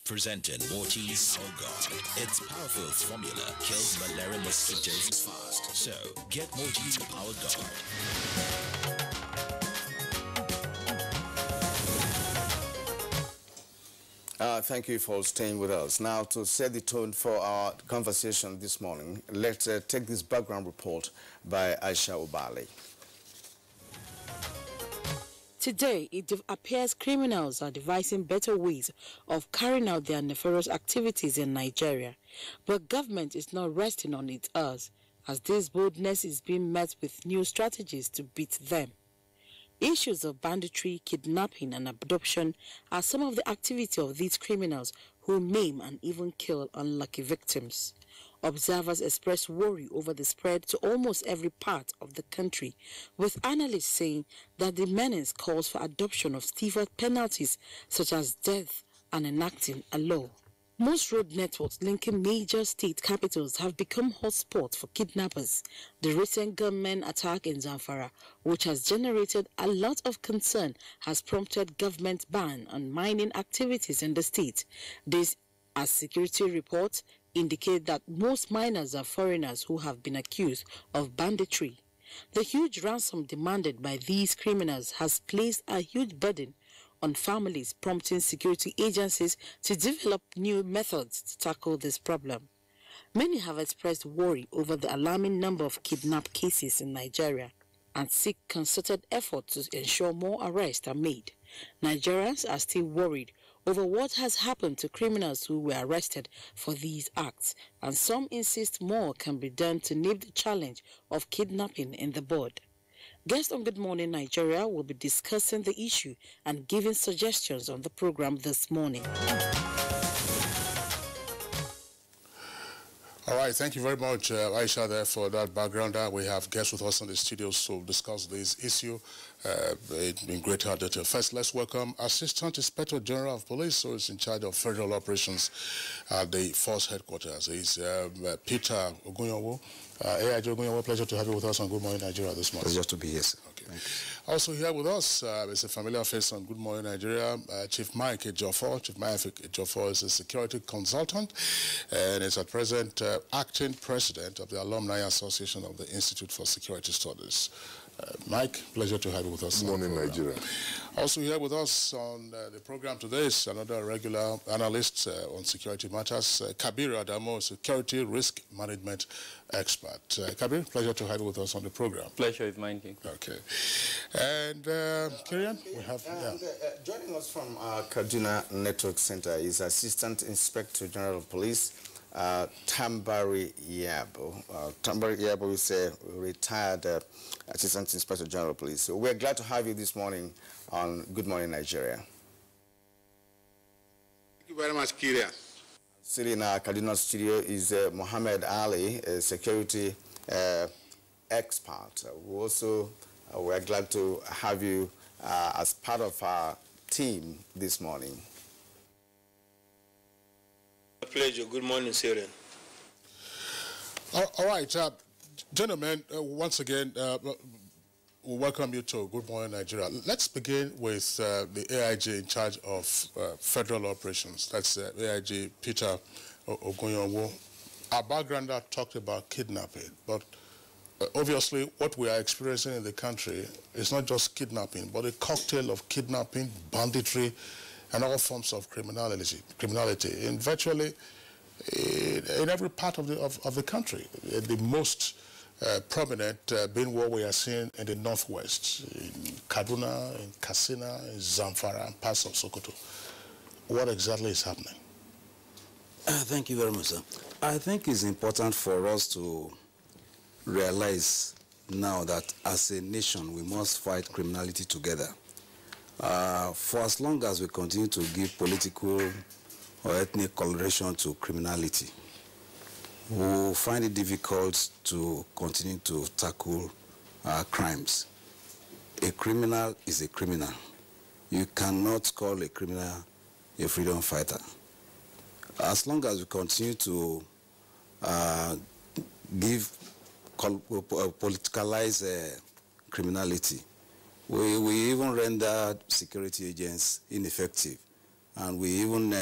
Presenting Mortine's Power Guard. Its powerful formula kills malaria mosquitoes fast. So, get Mortine's Power Guard. Thank you for staying with us. Now, to set the tone for our conversation this morning, let's take this background report by Aisha Obali. Today, it appears criminals are devising better ways of carrying out their nefarious activities in Nigeria. But government is not resting on its oars, as this boldness is being met with new strategies to beat them. Issues of banditry, kidnapping, and abduction are some of the activity of these criminals who maim and even kill unlucky victims. Observers express worry over the spread to almost every part of the country, with analysts saying that the menace calls for adoption of stiffer penalties such as death and enacting a law. Most road networks linking major state capitals have become hotspots for kidnappers. The recent gunmen attack in Zamfara, which has generated a lot of concern, has prompted government ban on mining activities in the state. This, as security reports indicate, that most miners are foreigners who have been accused of banditry. The huge ransom demanded by these criminals has placed a huge burden on families, prompting security agencies to develop new methods to tackle this problem. Many have expressed worry over the alarming number of kidnap cases in Nigeria and seek concerted efforts to ensure more arrests are made. Nigerians are still worried over what has happened to criminals who were arrested for these acts, and some insist more can be done to nip the challenge of kidnapping in the bud. Guests on Good Morning Nigeria will be discussing the issue and giving suggestions on the program this morning. All right, thank you very much, Aisha, there for that background. We have guests with us in the studios to discuss this issue in greater detail. First, let's welcome Assistant Inspector General of Police, who is in charge of federal operations at the Force Headquarters. He's Peter Ogunyowo. AIG Ogunyowo, pleasure to have you with us on Good Morning Nigeria this morning. Pleasure to be here, sir. Okay. Also here with us is a familiar face on Good Morning Nigeria, Chief Mike Ejiofor. Chief Mike Ejiofor is a security consultant and is at present acting president of the Alumni Association of the Institute for Security Studies. Mike, pleasure to have you with us. Good morning, Nigeria. Also here with us on the program today is another regular analyst on security matters, Kabir Adamo, security risk management expert. Kabir, pleasure to have you with us on the program. Pleasure is mine, King. Okay. And Kirian, we have... joining us from Kaduna Network Center is Assistant Inspector General of Police, Tambari Yabo. Tambari Yabo is a retired Assistant Inspector General of Police. So we're glad to have you this morning on Good Morning Nigeria. Thank you very much, Kyria. Sitting in our Kaduna studio is Mohammed Ali, a security expert. We're glad to have you as part of our team this morning. A pleasure. Good morning, Syrian. All right, gentlemen, once again, we welcome you to Good Morning Nigeria. Let's begin with the AIG in charge of federal operations. That's AIG Peter Ogunyowo. Our backgrounder talked about kidnapping, but obviously what we are experiencing in the country is not just kidnapping, but a cocktail of kidnapping, banditry, and all forms of criminality in virtually in every part of the country. The most prominent being what we are seeing in the northwest, in Kaduna, in Katsina, in Zamfara, and parts of Sokoto. What exactly is happening? Thank you very much, sir. I think it's important for us to realize now that as a nation we must fight criminality together. For as long as we continue to give political or ethnic coloration to criminality, we will find it difficult to continue to tackle crimes. A criminal is a criminal. You cannot call a criminal a freedom fighter. As long as we continue to politicalize criminality, we even render security agents ineffective, and we even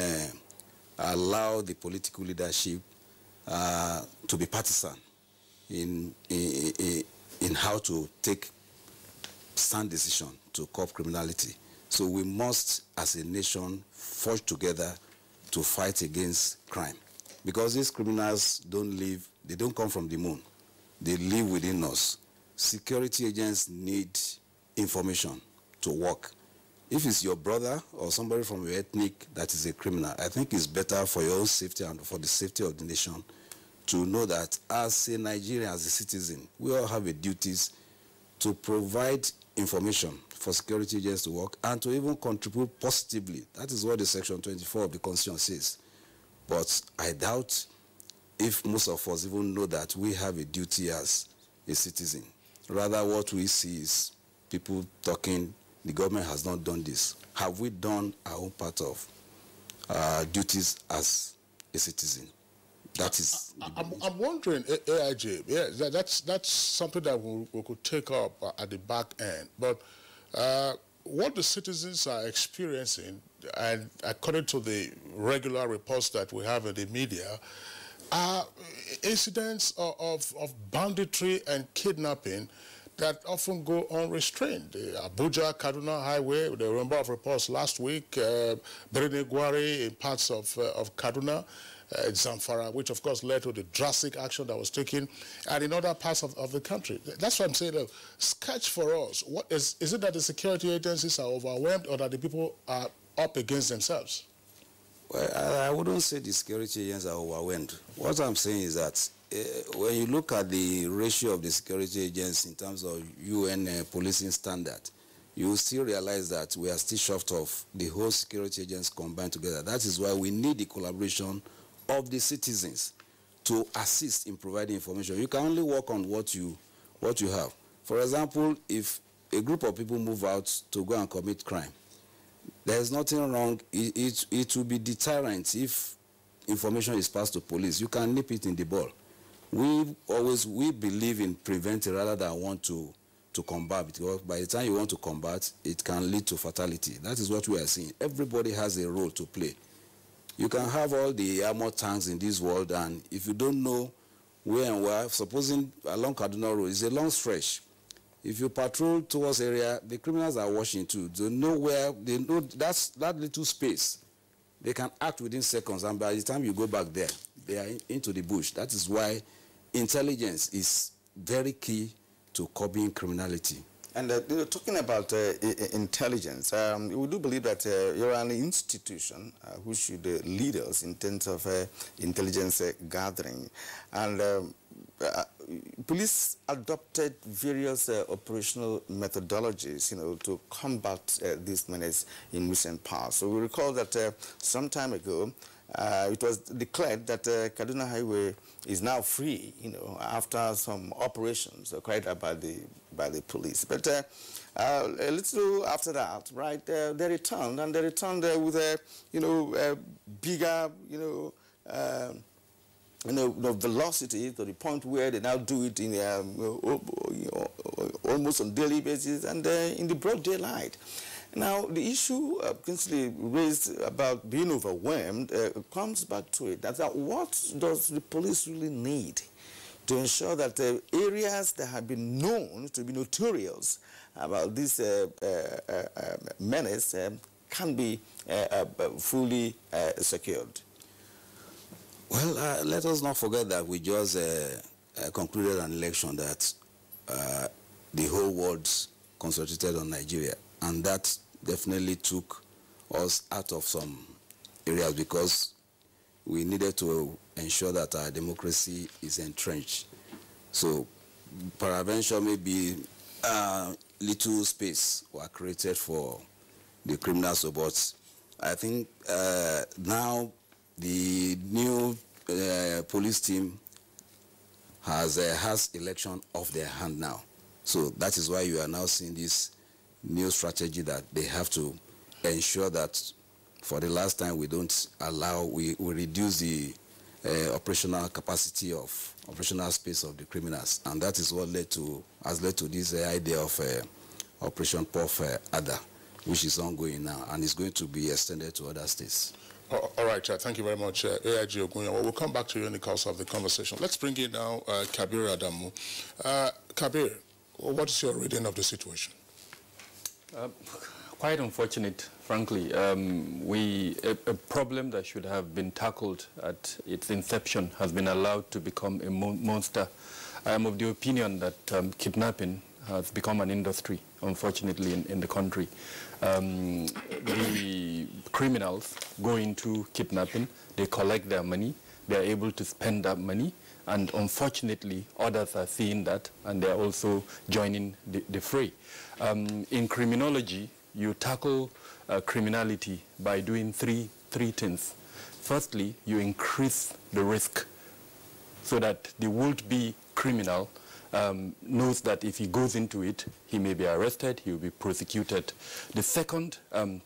allow the political leadership to be partisan in how to take sound decision to curb criminality. So we must, as a nation, forge together to fight against crime, because these criminals they don't come from the moon. They live within us. Security agents need information to work. If it's your brother or somebody from your ethnic that is a criminal, I think it's better for your own safety and for the safety of the nation to know that as a Nigerian, as a citizen, we all have a duties to provide information for security agents to work and to even contribute positively. That is what the Section 24 of the Constitution says. But I doubt if most of us even know that we have a duty as a citizen. Rather, what we see is people talking, the government has not done this. Have we done our own part of duties as a citizen? That is. I'm wondering, AIG, yeah, that's something that we could take up at the back end. But what the citizens are experiencing, and according to the regular reports that we have in the media, are incidents of banditry and kidnapping that often go unrestrained. Abuja, Kaduna Highway, there were a number of reports last week, Gwari in parts of Kaduna, Zamfara, which of course led to the drastic action that was taken, and in other parts of the country. That's what I'm saying. Sketch for us, what is it that the security agencies are overwhelmed, or that the people are up against themselves? Well, I wouldn't say the security agents are overwhelmed. What I'm saying is that when you look at the ratio of the security agents in terms of UN policing standard, you will still realize that we are still short of the whole security agents combined together. That is why we need the collaboration of the citizens to assist in providing information. You can only work on what you have. For example, if a group of people move out to go and commit crime, there's nothing wrong. It will be deterrent if information is passed to police. You can nip it in the bud. We believe in preventing rather than want to combat, because by the time you want to combat, it can lead to fatality. That is what we are seeing. Everybody has a role to play. You can have all the armored tanks in this world, and if you don't know where and where, supposing along Kaduna Road, it's a long stretch. If you patrol towards area, the criminals are watching too. They know where, they know that little space. They can act within seconds, and by the time you go back there, they are into the bush. That is why intelligence is very key to curbing criminality. And talking about intelligence, we do believe that you're an institution who should lead us in terms of intelligence gathering. And police adopted various operational methodologies, to combat this menace in recent past. So we recall that some time ago, it was declared that Kaduna Highway is now free, after some operations carried out by the police. But a little after that, right, they returned, and they returned with a bigger, velocity to the point where they now do it in almost on daily basis and in the broad daylight. Now, the issue constantly raised about being overwhelmed comes back to it. That's what does the police really need to ensure that the areas that have been known to be notorious about this menace can be fully secured? Well, let us not forget that we just concluded an election that the whole world concentrated on Nigeria, and that definitely took us out of some areas because we needed to ensure that our democracy is entrenched. So, peradventure, maybe little space were created for the criminals, but I think now the new police team has election off their hand now. So that is why you are now seeing this new strategy that they have to ensure that for the last time we don't allow, we reduce the operational capacity of operational space of the criminals. And that is what has led to this idea of Operation Puff Ada, which is ongoing now and is going to be extended to other states. All right, thank you very much, AIG Ogunya. Well, we'll come back to you in the course of the conversation. Let's bring in now Kabir Adamu. Kabir, what is your reading of the situation? Quite unfortunate, frankly. A problem that should have been tackled at its inception has been allowed to become a monster. I am of the opinion that kidnapping has become an industry, unfortunately, in the country. The criminals go into kidnapping, they collect their money, they are able to spend that money, and unfortunately, others are seeing that, and they are also joining the fray. In criminology, you tackle criminality by doing three things. Firstly, you increase the risk so that the would-be criminal knows that if he goes into it, he may be arrested, he will be prosecuted. The second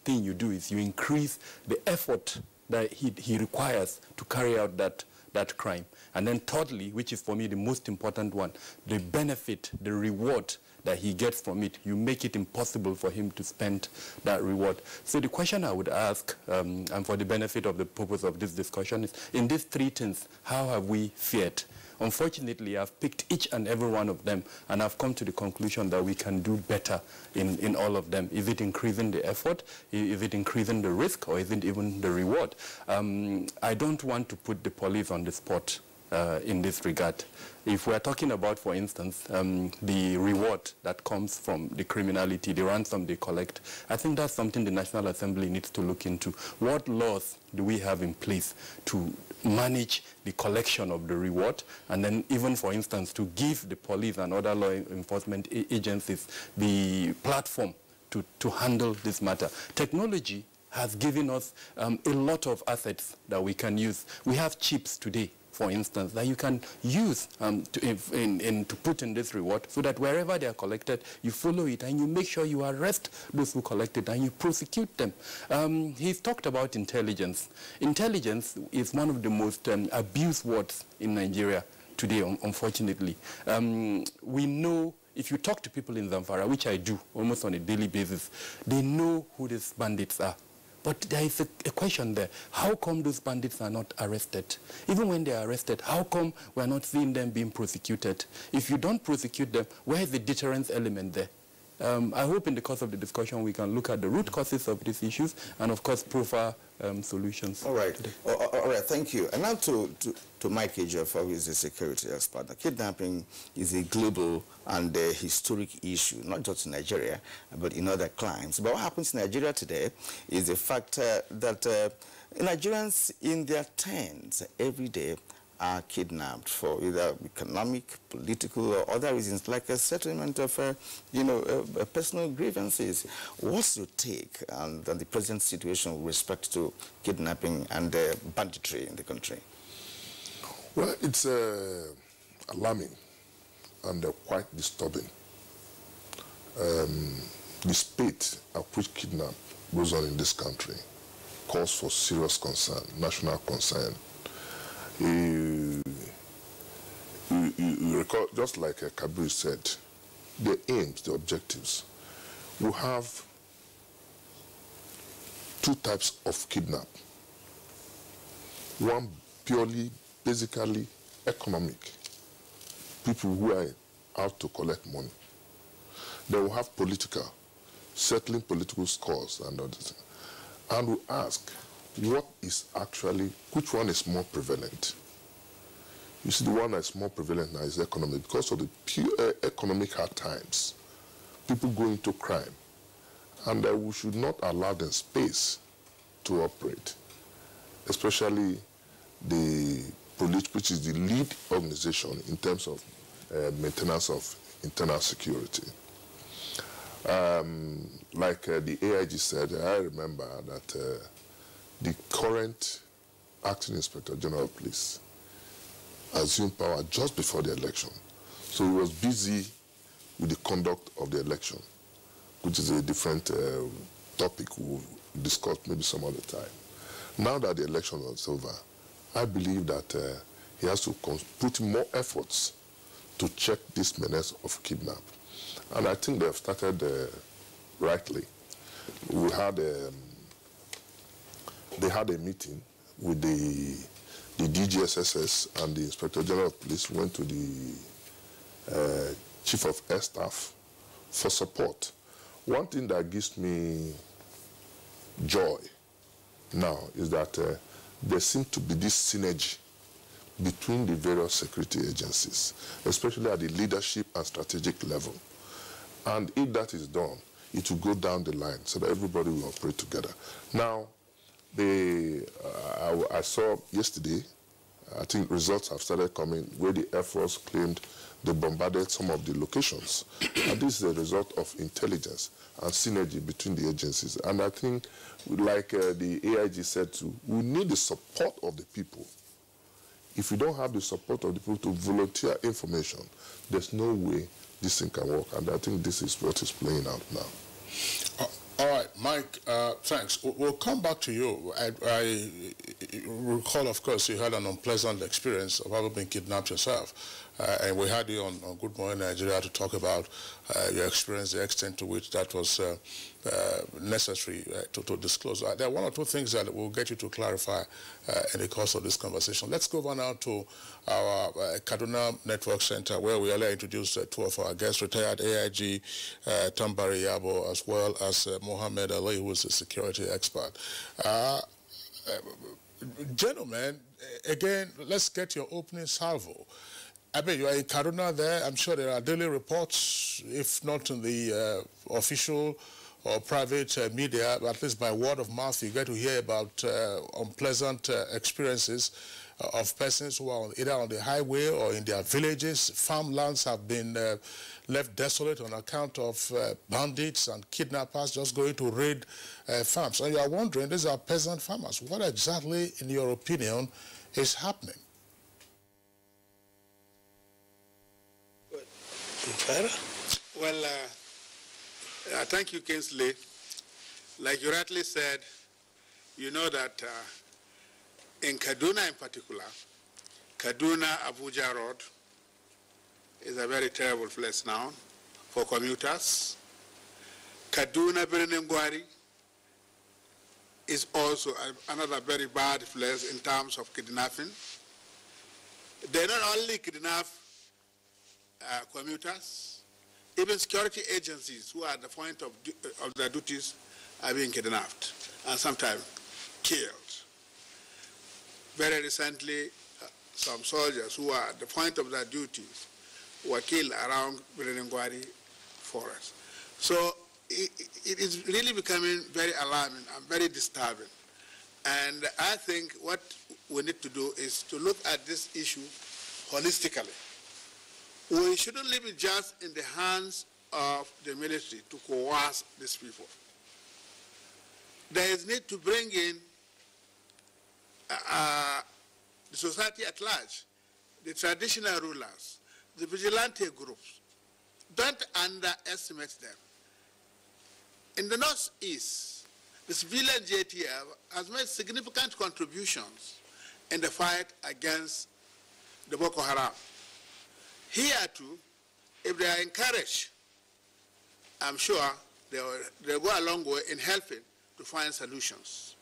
thing you do is you increase the effort that he requires to carry out that crime. And then thirdly, which is for me the most important one, the benefit, the reward that he gets from it, you make it impossible for him to spend that reward. So the question I would ask, and for the benefit of the purpose of this discussion, is in these three things, how have we fared? Unfortunately, I've picked each and every one of them, and I've come to the conclusion that we can do better in all of them. Is it increasing the effort? Is it increasing the risk? Or is it even the reward? I don't want to put the police on the spot in this regard. If we're talking about, for instance, the reward that comes from the criminality, the ransom they collect, I think that's something the National Assembly needs to look into. What laws do we have in place to manage the collection of the reward, and then even, for instance, to give the police and other law enforcement agencies the platform to handle this matter? Technology has given us a lot of assets that we can use. We have chips today for instance, that you can use to put in this reward, so that wherever they are collected, you follow it and you make sure you arrest those who collect it and you prosecute them. He's talked about intelligence. Intelligence is one of the most abused words in Nigeria today, unfortunately. We know, if you talk to people in Zamfara, which I do almost on a daily basis, they know who these bandits are. But there is a question there. How come those bandits are not arrested? Even when they are arrested, how come we are not seeing them being prosecuted? If you don't prosecute them, where is the deterrence element there? I hope in the course of the discussion we can look at the root causes of these issues and, of course, profile solutions. All right. All right, thank you. And now to Mike Ejiofor, who is a security expert. The kidnapping is a global and a historic issue, not just in Nigeria, but in other climes. But what happens in Nigeria today is the fact that Nigerians in their tens every day are kidnapped for either economic, political, or other reasons, like a settlement of, personal grievances. What's your take on the present situation with respect to kidnapping and banditry in the country? Well, it's alarming and quite disturbing. The speed at which kidnapping goes on in this country calls for serious concern, national concern. You recall, just like Kabir said, the aims, the objectives. We have two types of kidnap. One purely, basically economic. People who are out to collect money. Then we have political, settling political scores and others. And we ask, what is actually, which one is more prevalent? You see, the one that's more prevalent now is economic. Because of the pure economic hard times, people go into crime. And we should not allow them space to operate, especially the police, which is the lead organization in terms of maintenance of internal security. Like the AIG said, I remember that the current acting Inspector General of Police assumed power just before the election. So he was busy with the conduct of the election, which is a different topic we'll discuss maybe some other time. Now that the election is over, I believe that he has to put more efforts to check this menace of kidnap. And I think they've started rightly. We had they had a meeting with the DGSSS and the Inspector General of Police, went to the Chief of Air Staff for support. One thing that gives me joy now is that there seems to be this synergy between the various security agencies, especially at the leadership and strategic level. And if that is done, it will go down the line so that everybody will operate together. Now, I saw yesterday, I think results have started coming, where the Air Force claimed they bombarded some of the locations. And this is a result of intelligence and synergy between the agencies. And I think, like the AIG said too, we need the support of the people. If you don't have the support of the people to volunteer information, there's no way this thing can work. And I think this is what is playing out now. All right, Mike, thanks. We'll come back to you. I recall, of course, you had an unpleasant experience of having been kidnapped yourself. And we had you on Good Morning Nigeria to talk about your experience, the extent to which that was necessary to disclose. There are one or two things that we'll get you to clarify in the course of this conversation. Let's go over now to our Kaduna Network Center, where we earlier introduced two of our guests, retired AIG Tambari Yabo, as well as Mohammed Ali, who is a security expert. Gentlemen, again, let's get your opening salvo. I mean, you are in Kaduna there. I'm sure there are daily reports, if not in the official or private media, but at least by word of mouth, you get to hear about unpleasant experiences of persons who are either on the highway or in their villages. Farmlands have been left desolate on account of bandits and kidnappers just going to raid farms. And you are wondering, these are peasant farmers. What exactly, in your opinion, is happening? Well, thank you, Kingsley. Like you rightly said, you know that in Kaduna in particular, Kaduna-Abuja Road is a very terrible place now for commuters. Kaduna-Birnin-Gwari is also another very bad place in terms of kidnapping. They not only kidnap commuters, even security agencies who are at the point of their duties are being kidnapped and sometimes killed. Very recently, some soldiers who are at the point of their duties were killed around Birnin-Gwari forest. So it is really becoming very alarming and very disturbing. And I think what we need to do is to look at this issue holistically. We shouldn't leave it just in the hands of the military to coerce these people. There is need to bring in the society at large, the traditional rulers, the vigilante groups. Don't underestimate them. In the Northeast, the civilian JTF has made significant contributions in the fight against the Boko Haram. Here too, if they are encouraged, I'm sure they'll go a long way in helping to find solutions.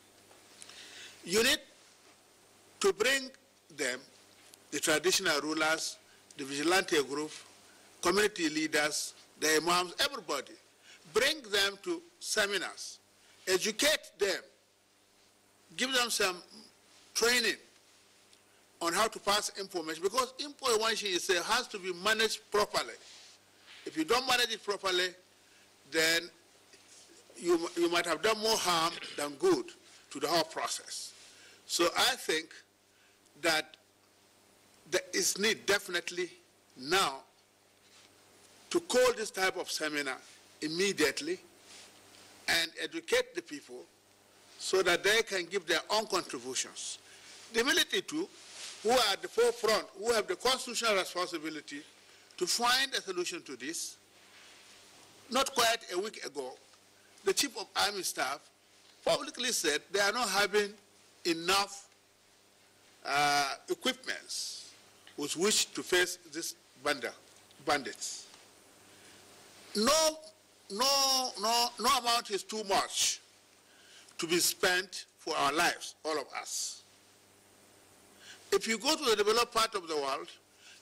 You need to bring them, the traditional rulers, the vigilante group, community leaders, the imams, everybody, bring them to seminars, educate them, give them some training on how to pass information, because information has to be managed properly. If you don't manage it properly, then you might have done more harm than good to the whole process. So I think that there is need definitely now to call this type of seminar immediately and educate the people so that they can give their own contributions. The military too, who are at the forefront, who have the constitutional responsibility to find a solution to this. Not quite a week ago, the Chief of Army Staff publicly said they are not having enough equipments with which to face these bandits. No amount is too much to be spent for our lives, all of us. If you go to the developed part of the world,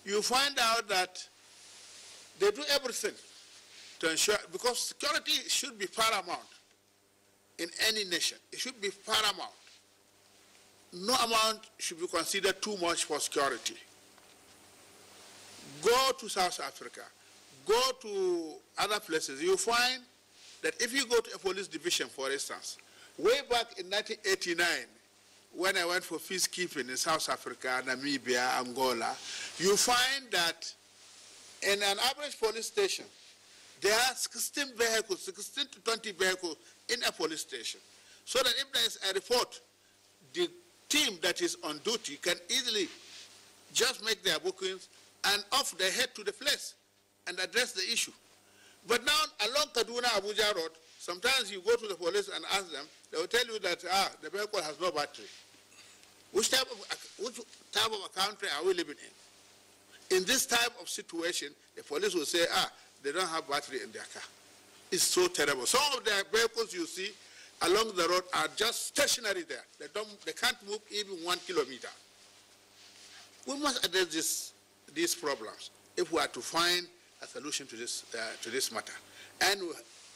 you find out that they do everything to ensure, because security should be paramount in any nation. It should be paramount. No amount should be considered too much for security. Go to South Africa, go to other places, you find that if you go to a police division, for instance, way back in 1989, when I went for peacekeeping in South Africa, Namibia, Angola, you find that in an average police station, there are 16 vehicles, 16 to 20 vehicles in a police station. So that if there is a report, the team that is on duty can easily just make their bookings and off they head to the place and address the issue. But now along Kaduna-Abuja Road, sometimes you go to the police and ask them, they will tell you that the vehicle has no battery. Which type of a country are we living in? In this type of situation, the police will say, they don't have battery in their car. It's so terrible. Some of the vehicles you see along the road are just stationary there. They can't move even 1 kilometer. We must address these problems if we are to find a solution to this matter. And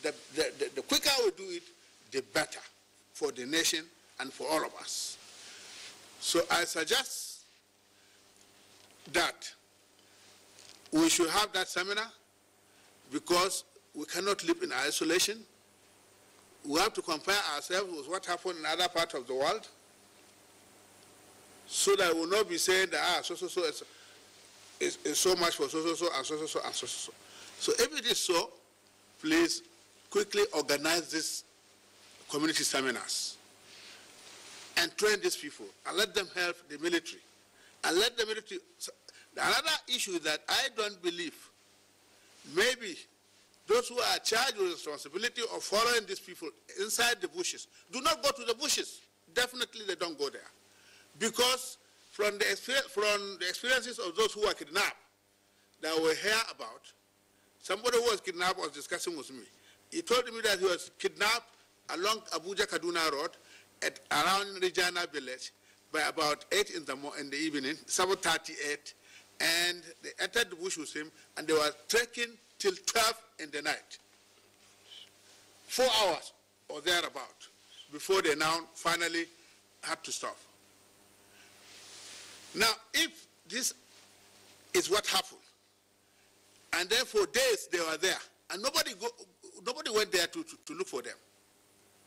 the quicker we do it, the better for the nation and for all of us. So I suggest that we should have that seminar, because we cannot live in isolation. We have to compare ourselves with what happened in other parts of the world, so that we will not be saying that so-so-so is so much for so-so-so and so-so-so and so-so-so. So if it is so, please quickly organize these community seminars and train these people and let them help the military. And let the military... Another issue that I don't believe maybe those who are charged with the responsibility of following these people inside the bushes do not go to the bushes. Definitely they don't go there. Because from the experiences of those who were kidnapped that we hear about, somebody who was kidnapped was discussing with me. He told me that he was kidnapped along Abuja-Kaduna Road at around Regina Village by about 8 in the evening, 7:38, and they entered the bush with him, and they were trekking till 12 in the night. 4 hours or thereabout before they now finally had to stop. Now, if this is what happened, and then for days they were there, and nobody went there to look for them.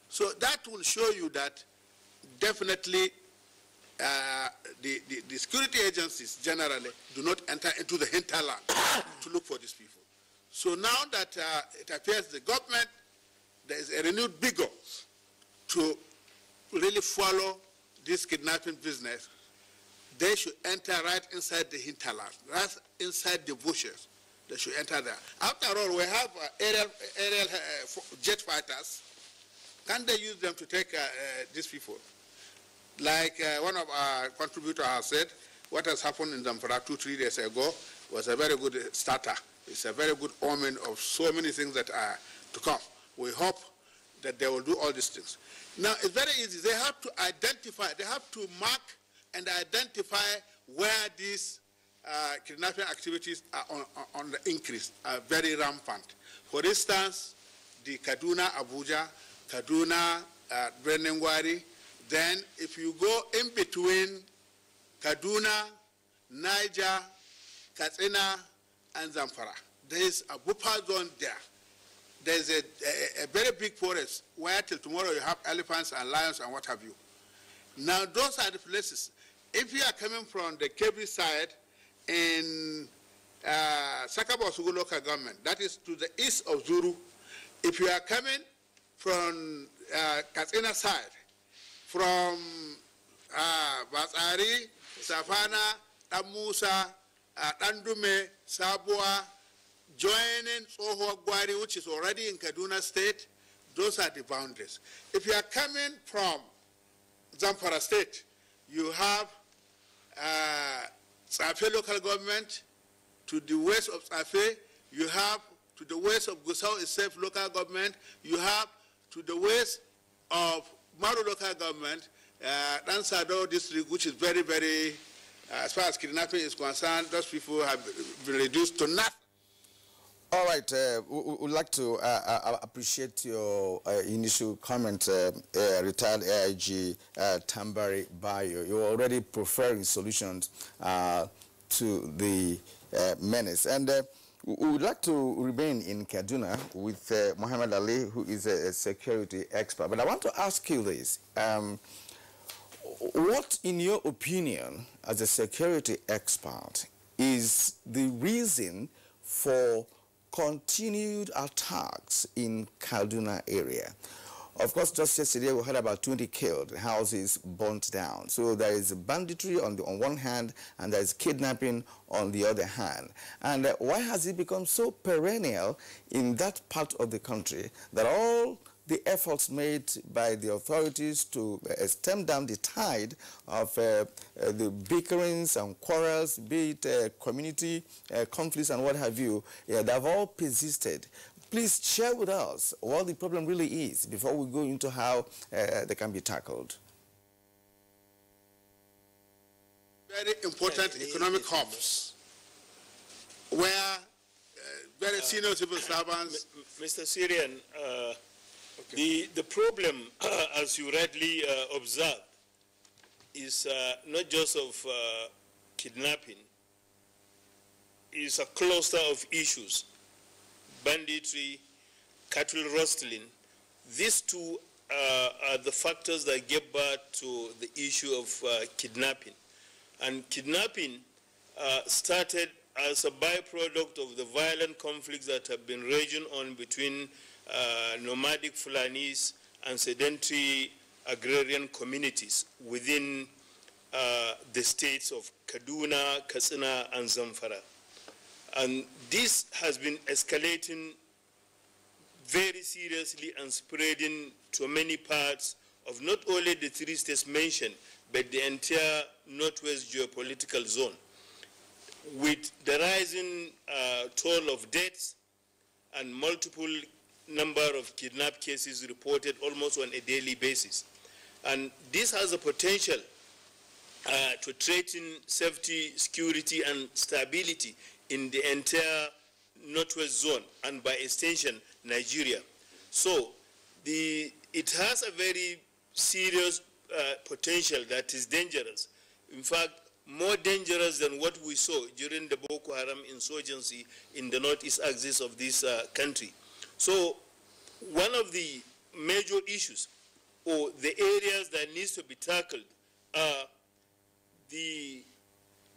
So that will show you that definitely the security agencies generally do not enter into the hinterland to look for these people. So now that it appears the government, there is a renewed vigor to really follow this kidnapping business, they should enter right inside the hinterland, right inside the bushes. They should enter there. After all, we have aerial jet fighters. Can they use them to take these people? Like one of our contributors has said, what has happened in Zamfara 2-3 days ago was a very good starter. It's a very good omen of so many things that are to come. We hope that they will do all these things. Now, it's very easy. They have to identify, they have to mark and identify where these kidnapping activities are on the increase, are very rampant. For instance, the Kaduna, Abuja, Kaduna, Brenengwari. Then if you go in between Kaduna, Niger, Katsina, and Zamfara, there is a buffer zone there. There's a very big forest where till tomorrow you have elephants and lions and what have you. Now those are the places. If you are coming from the Kebbi side in Sakabo Sugu local government, that is to the east of Zuru. If you are coming from Katsina side, from Batsari, Safana, Tamusa, Dandume, Sabua, joining Soho Gwari, which is already in Kaduna State, those are the boundaries. If you are coming from Zamfara State, you have Safe local government. To the west of Safe, you have to the west of Gusau itself local government, you have to the west of Maru local government, Dansado district, which is very, very, as far as kidnapping is concerned, those people have been reduced to nothing. All right, we would like to appreciate your initial comment, retired AIG Tambari Bayo. You're already preferring solutions to the menace. And we would like to remain in Kaduna with Muhammad Ali, who is a security expert. But I want to ask you this. What, in your opinion, as a security expert, is the reason for continued attacks in Kaduna area? Of course, just yesterday we heard about 20 killed, houses burnt down. So there is banditry on one hand, and there is kidnapping on the other hand. And why has it become so perennial in that part of the country that all the efforts made by the authorities to stem down the tide of the bickerings and quarrels, be it community conflicts and what have you, they have all persisted? Please share with us what the problem really is before we go into how they can be tackled. Very important economic hubs where very senior civil servants. Mr. Syrian, the problem, as you rightly observed, is not just of kidnapping. It's a cluster of issues. Banditry, cattle rustling. These two are the factors that give birth to the issue of kidnapping. And kidnapping started as a byproduct of the violent conflicts that have been raging on between nomadic Fulanis and sedentary agrarian communities within the states of Kaduna, Katsina, and Zamfara. And this has been escalating very seriously and spreading to many parts of not only the 3 states mentioned, but the entire northwest geopolitical zone, with the rising toll of deaths and multiple number of kidnap cases reported almost on a daily basis. And this has a potential to threaten safety, security, and stability in the entire northwest zone, and by extension, Nigeria. So it has a very serious potential that is dangerous. In fact, more dangerous than what we saw during the Boko Haram insurgency in the northeast axis of this country. So one of the major issues, or the areas that needs to be tackled, are the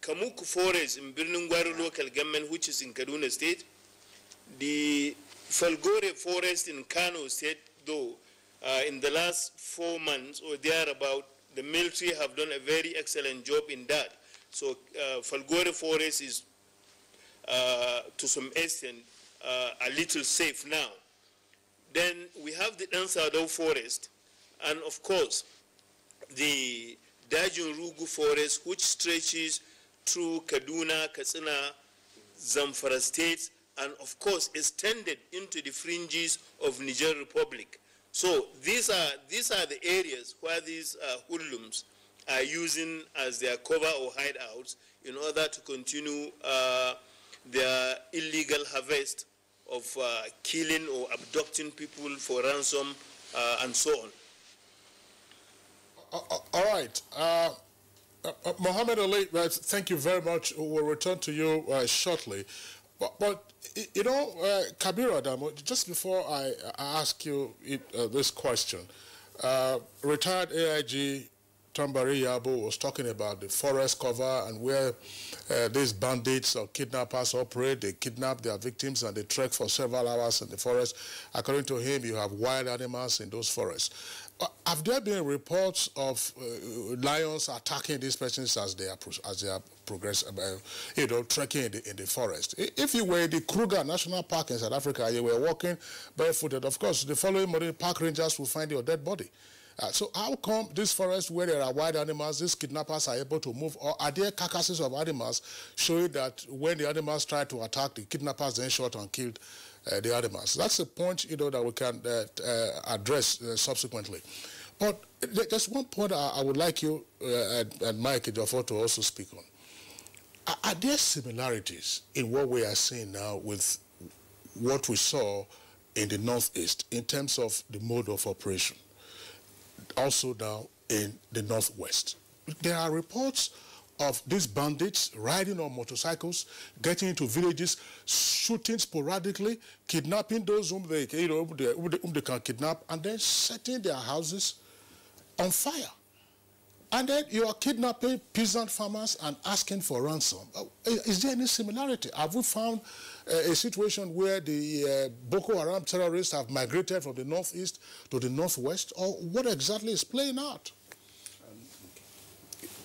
Kamuku Forest in Birnungwaru local government, which is in Kaduna State, the Falgore Forest in Kano State, though in the last 4 months or thereabout, the military have done a very excellent job in that. So Falgore Forest is, to some extent, a little safe now. Then we have the Dansado Forest, and of course, the Dajun Rugu Forest, which stretches through Kaduna, Katsina, Zamfara states, and of course extended into the fringes of Niger Republic. So these are the areas where these hoodlums are using as their cover or hideouts in order to continue their illegal harvest of killing or abducting people for ransom and so on. All right. Mohammed Ali, thank you very much. We'll return to you shortly. But you know, Kabir Adamo, just before I ask you this question, retired AIG Tambari Yabo was talking about the forest cover and where these bandits or kidnappers operate. They kidnap their victims and they trek for several hours in the forest. According to him, you have wild animals in those forests. Have there been reports of lions attacking these persons as they are progressing, trekking in the forest? If you were in the Kruger National Park in South Africa, you were walking barefooted, of course, the following morning, park rangers will find your dead body. So how come this forest where there are wild animals, these kidnappers are able to move, or are there carcasses of animals showing that when the animals try to attack, the kidnappers then shot and killed the animals? That's a point, that we can address subsequently. But there's one point I would like you and Mike Ejiofor to also speak on. Are there similarities in what we are seeing now with what we saw in the Northeast in terms of the mode of operation? Also now in the Northwest. There are reports of these bandits riding on motorcycles, getting into villages, shooting sporadically, kidnapping those whom they can kidnap, and then setting their houses on fire. And then you are kidnapping peasant farmers and asking for ransom. Is there any similarity? Have we found a situation where the Boko Haram terrorists have migrated from the Northeast to the Northwest, or what exactly is playing out?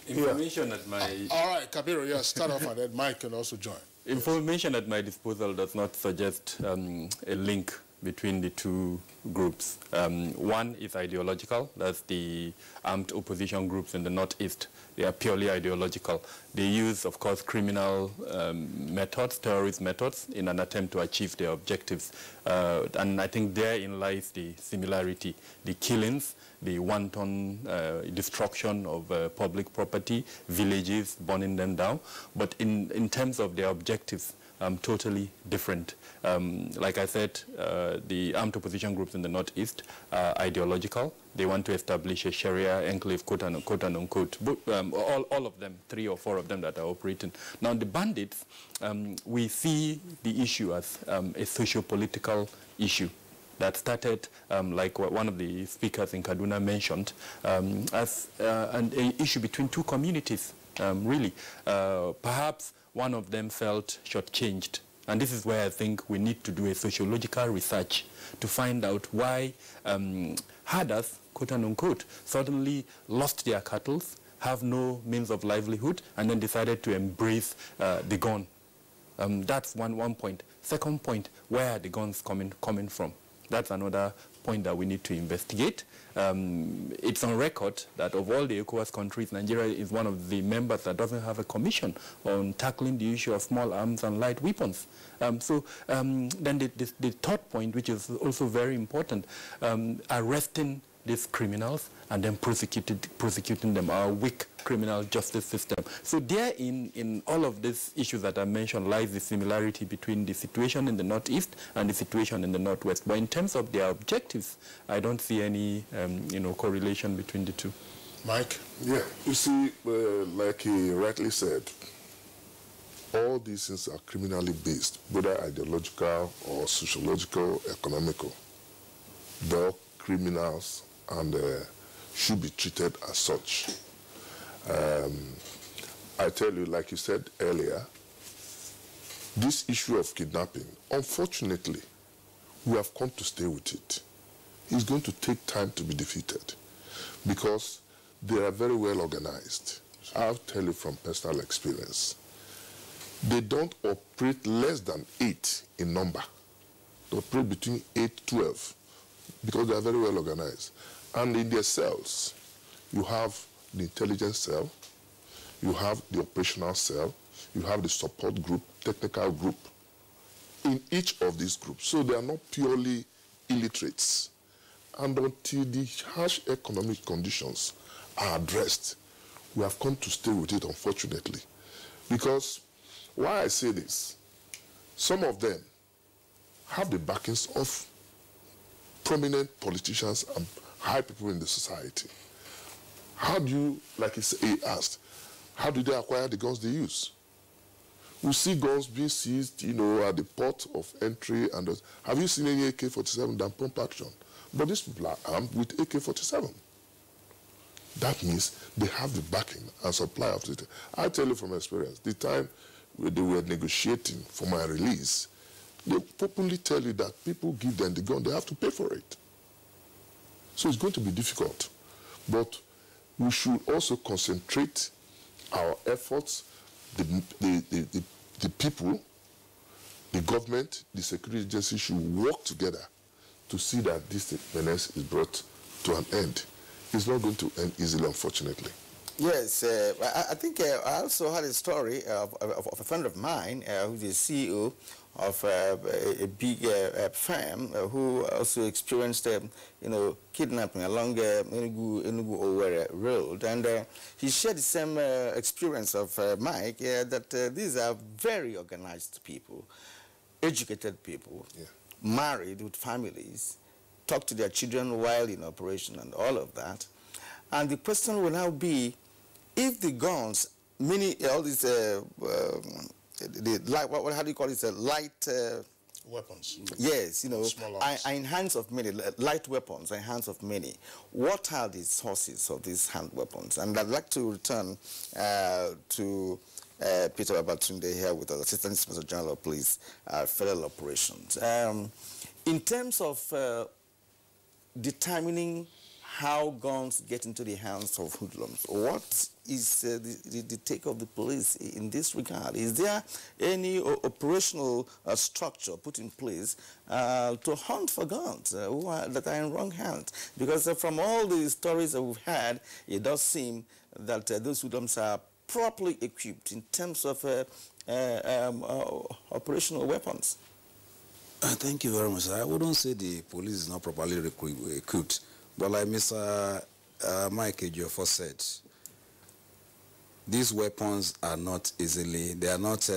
Information at my... all right, Kabiru, yes, start off and then Mike can also join. Information at my disposal does not suggest a link between the two groups. One is ideological, that's the armed opposition groups in the Northeast. They are purely ideological. They use, of course, criminal methods, terrorist methods, in an attempt to achieve their objectives. And I think therein lies the similarity. The killings, the wanton destruction of public property, villages, burning them down. But in terms of their objectives, totally different. Like I said, the armed opposition groups in the Northeast are ideological. They want to establish a Sharia enclave, quote unquote. But, all of them, 3 or 4 of them that are operating. Now, the bandits, we see the issue as a socio-political issue that started, like one of the speakers in Kaduna mentioned, as an issue between 2 communities, really. Perhaps one of them felt shortchanged. And this is where I think we need to do a sociological research to find out why herders, quote unquote, suddenly lost their cattle, have no means of livelihood, and then decided to embrace the gun. That's one point. Second point, where are the guns coming from? That's another point that we need to investigate. It's on record that of all the ECOWAS countries, Nigeria is one of the members that doesn't have a commission on tackling the issue of small arms and light weapons. Then the third point, which is also very important, arresting these criminals and then prosecuting them, our weak criminal justice system. So there in all of these issues that I mentioned lies the similarity between the situation in the Northeast and the situation in the Northwest. But in terms of their objectives, I don't see any correlation between the two. Mike? Yeah, you see, like he rightly said, all these things are criminally based, whether ideological or sociological, economical. They're all criminals and should be treated as such. I tell you, like you said earlier, this issue of kidnapping, unfortunately, we have come to stay with it. It's going to take time to be defeated because they are very well organized. I'll tell you from personal experience. They don't operate less than 8 in number. They operate between 8 to 12 because they are very well organized. And in their cells, you have the intelligence cell, you have the operational cell, you have the support group, technical group, in each of these groups. So they are not purely illiterates. And until the harsh economic conditions are addressed, we have come to stay with it, unfortunately. Because why I say this, some of them have the backings of prominent politicians and high people in the society. How do you, like he asked, how do they acquire the guns they use? We see guns being seized, at the port of entry. And have you seen any AK-47 than pump action? But these people are armed with AK-47. That means they have the backing and supply of it. I tell you from experience, the time they were negotiating for my release, they openly tell you that people give them the gun, they have to pay for it. So it's going to be difficult. But we should also concentrate our efforts, the people, the government, the security agency should work together to see that this menace is brought to an end. It's not going to end easily, unfortunately. Yes, I think I also had a story of a friend of mine who's the CEO of a big firm who also experienced, kidnapping along Enugu-Owerri road. And he shared the same experience of Mike, that these are very organized people, educated people, married with families, talk to their children while in operation and all of that. And the question will now be, if the guns, all these, how do you call it, light... weapons. Yes, are in hands of many, light weapons are in hands of many. What are the sources of these hand weapons? And I'd like to return to Peter Babatunde here with us, Assistant Inspector General of Police, Federal Operations. In terms of determining how guns get into the hands of hoodlums, what is the take of the police in this regard? Is there any operational structure put in place to hunt for guns that are in wrong hands? Because from all the stories that we've had, it does seem that those hoodlums are properly equipped in terms of operational weapons. Thank you very much. I wouldn't say the police is not properly equipped, but like Mr. Mike Ejiofor said, these weapons are not they are not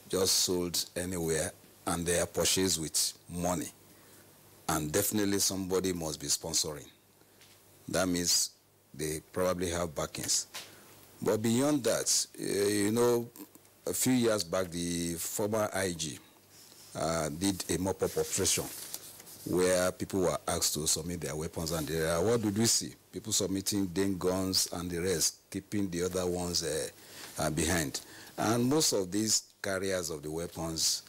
just sold anywhere, and they are purchased with money. And definitely somebody must be sponsoring. That means they probably have backings. But beyond that, a few years back, the former IG did a mop-up operation where people were asked to submit their weapons, and what did we see? People submitting guns and the rest, keeping the other ones behind. And most of these carriers of the weapons,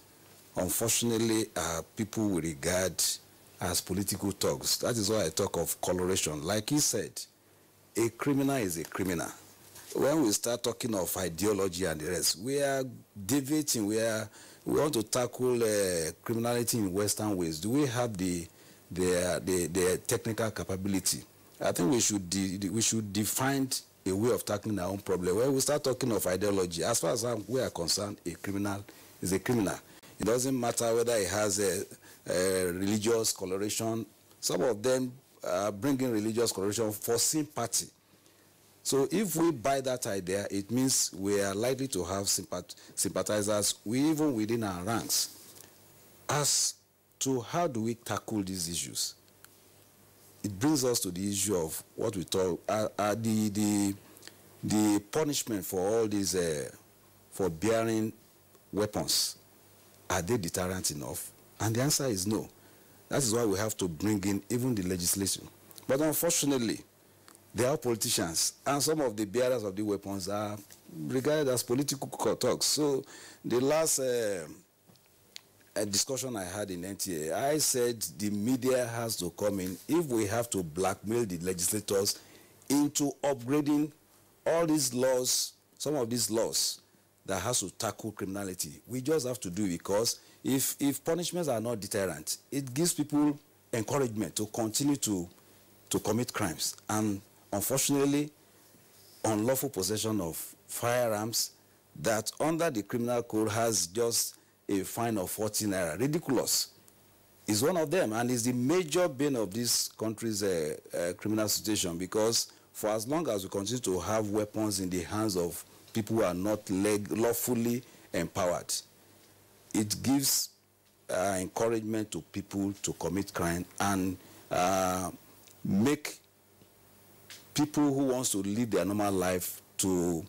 unfortunately, are people we regard as political thugs. That is why I talk of coloration. Like he said, a criminal is a criminal. when we start talking of ideology and the rest, we are debating, we want to tackle criminality in Western ways. Do we have the technical capability? I think we should define a way of tackling our own problem. When we start talking of ideology, as far as we are concerned, a criminal is a criminal. It doesn't matter whether it has a religious coloration. Some of them bring in religious coloration for sympathy. So if we buy that idea, it means we are likely to have sympathizers even within our ranks. As to how do we tackle these issues, it brings us to the issue of what we talk the punishment for all these for bearing weapons. Are they deterrent enough? And the answer is no. That is why we have to bring in even the legislation. But unfortunately, they are politicians, and some of the bearers of the weapons are regarded as political talks. So the last discussion I had in NTA, I said the media has to come in if we have to blackmail the legislators into upgrading all these laws, some of these laws that has to tackle criminality. We just have to do it, because if punishments are not deterrent, it gives people encouragement to continue to commit crimes. And unfortunately, unlawful possession of firearms that under the criminal code has just a fine of 14 naira, ridiculous, is one of them, and is the major bane of this country's criminal situation, because for as long as we continue to have weapons in the hands of people who are not lawfully empowered, it gives encouragement to people to commit crime and make people who want to live their normal life to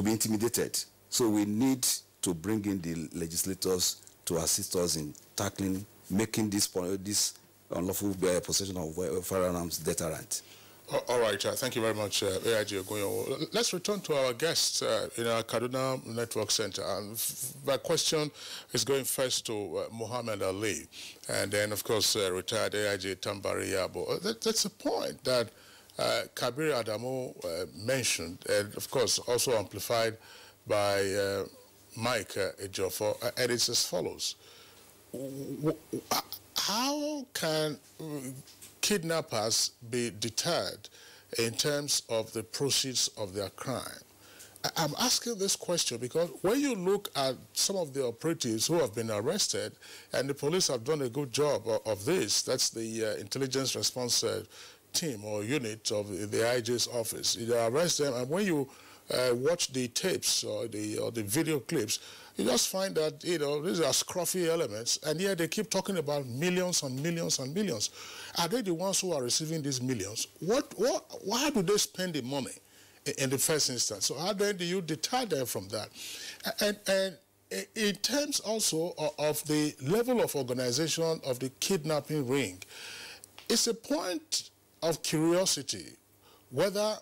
be intimidated. So we need to bring in the legislators to assist us in tackling, making this unlawful possession of firearms deterrent. All right, thank you very much, AIG Ogunyo. Let's return to our guests in our Kaduna Network Center. And my question is going first to Muhammad Ali, and then, of course, retired AIG Tambari Yabo. That's a point that Kabir Adamu mentioned, and, of course, also amplified by Mike Ejiofor, and it's as follows. How can kidnappers be deterred in terms of the proceeds of their crime? I'm asking this question because when you look at some of the operatives who have been arrested, and the police have done a good job of this, that's the intelligence response team or unit of the IG's office. You arrest them, and when you watch the tapes or the video clips, you just find that, you know, these are scruffy elements, and yet they keep talking about millions and millions and millions. Are they the ones who are receiving these millions? Why do they spend the money in the first instance? So how then do you deter them from that? And in terms also of the level of organization of the kidnapping ring, it's a point of curiosity whether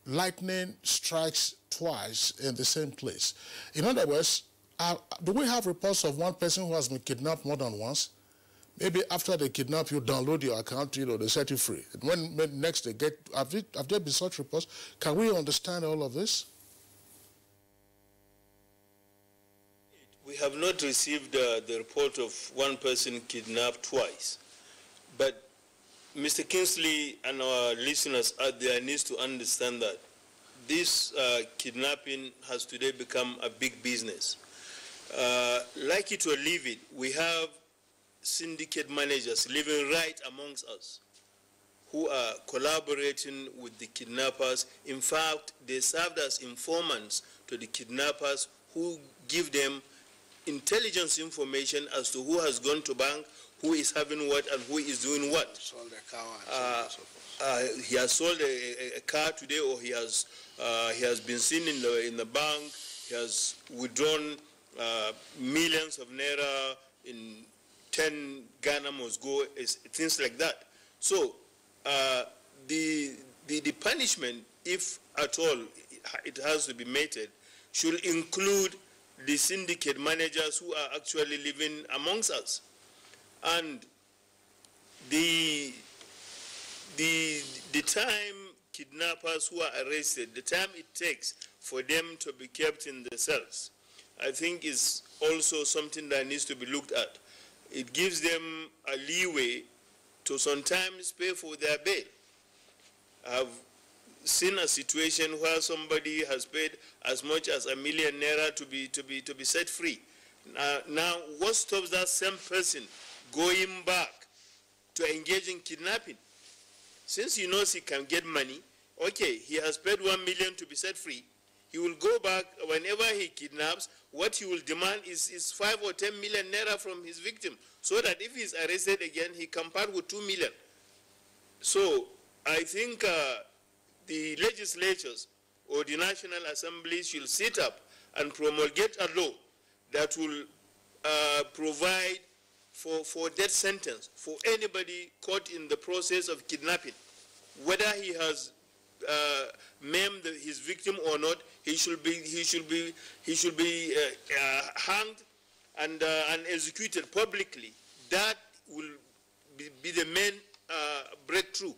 lightning strikes twice in the same place. In other words, do we have reports of one person who has been kidnapped more than once? Maybe after they kidnap you, download your account, you know, they set you free. When next they get, have there been such reports? Can we understand all of this? We have not received the report of one person kidnapped twice. But Mr. Kingsley and our listeners out there needs to understand that this kidnapping has today become a big business. Like it or leave it, we have syndicate managers living right amongst us who are collaborating with the kidnappers. In fact, they served as informants to the kidnappers who give them intelligence information as to who has gone to bank, who is having what, and who is doing what. Sold a car and so on and so forth. He has sold a car today, or he has been seen in the bank. He has withdrawn millions of naira in 10 Ghana must go, things like that. So the punishment, if at all it has to be meted, should include the syndicate managers who are actually living amongst us. And the time kidnappers who are arrested, the time it takes for them to be kept in the cells, I think is also something that needs to be looked at. It gives them a leeway to sometimes pay for their bail. I've seen a situation where somebody has paid as much as ₦1 million to be set free. Now, what stops that same person going back to engage in kidnapping? Since he knows he can get money, okay, he has paid $1 million to be set free. He will go back whenever he kidnaps. What he will demand is 5 or 10 million naira from his victim, so that if he's arrested again, he can part with 2 million. So I think the legislatures or the National Assembly should sit up and promulgate a law that will provide for death sentence for anybody caught in the process of kidnapping. Whether he has maimed his victim or not, he should be hanged and executed publicly. That will be the main breakthrough.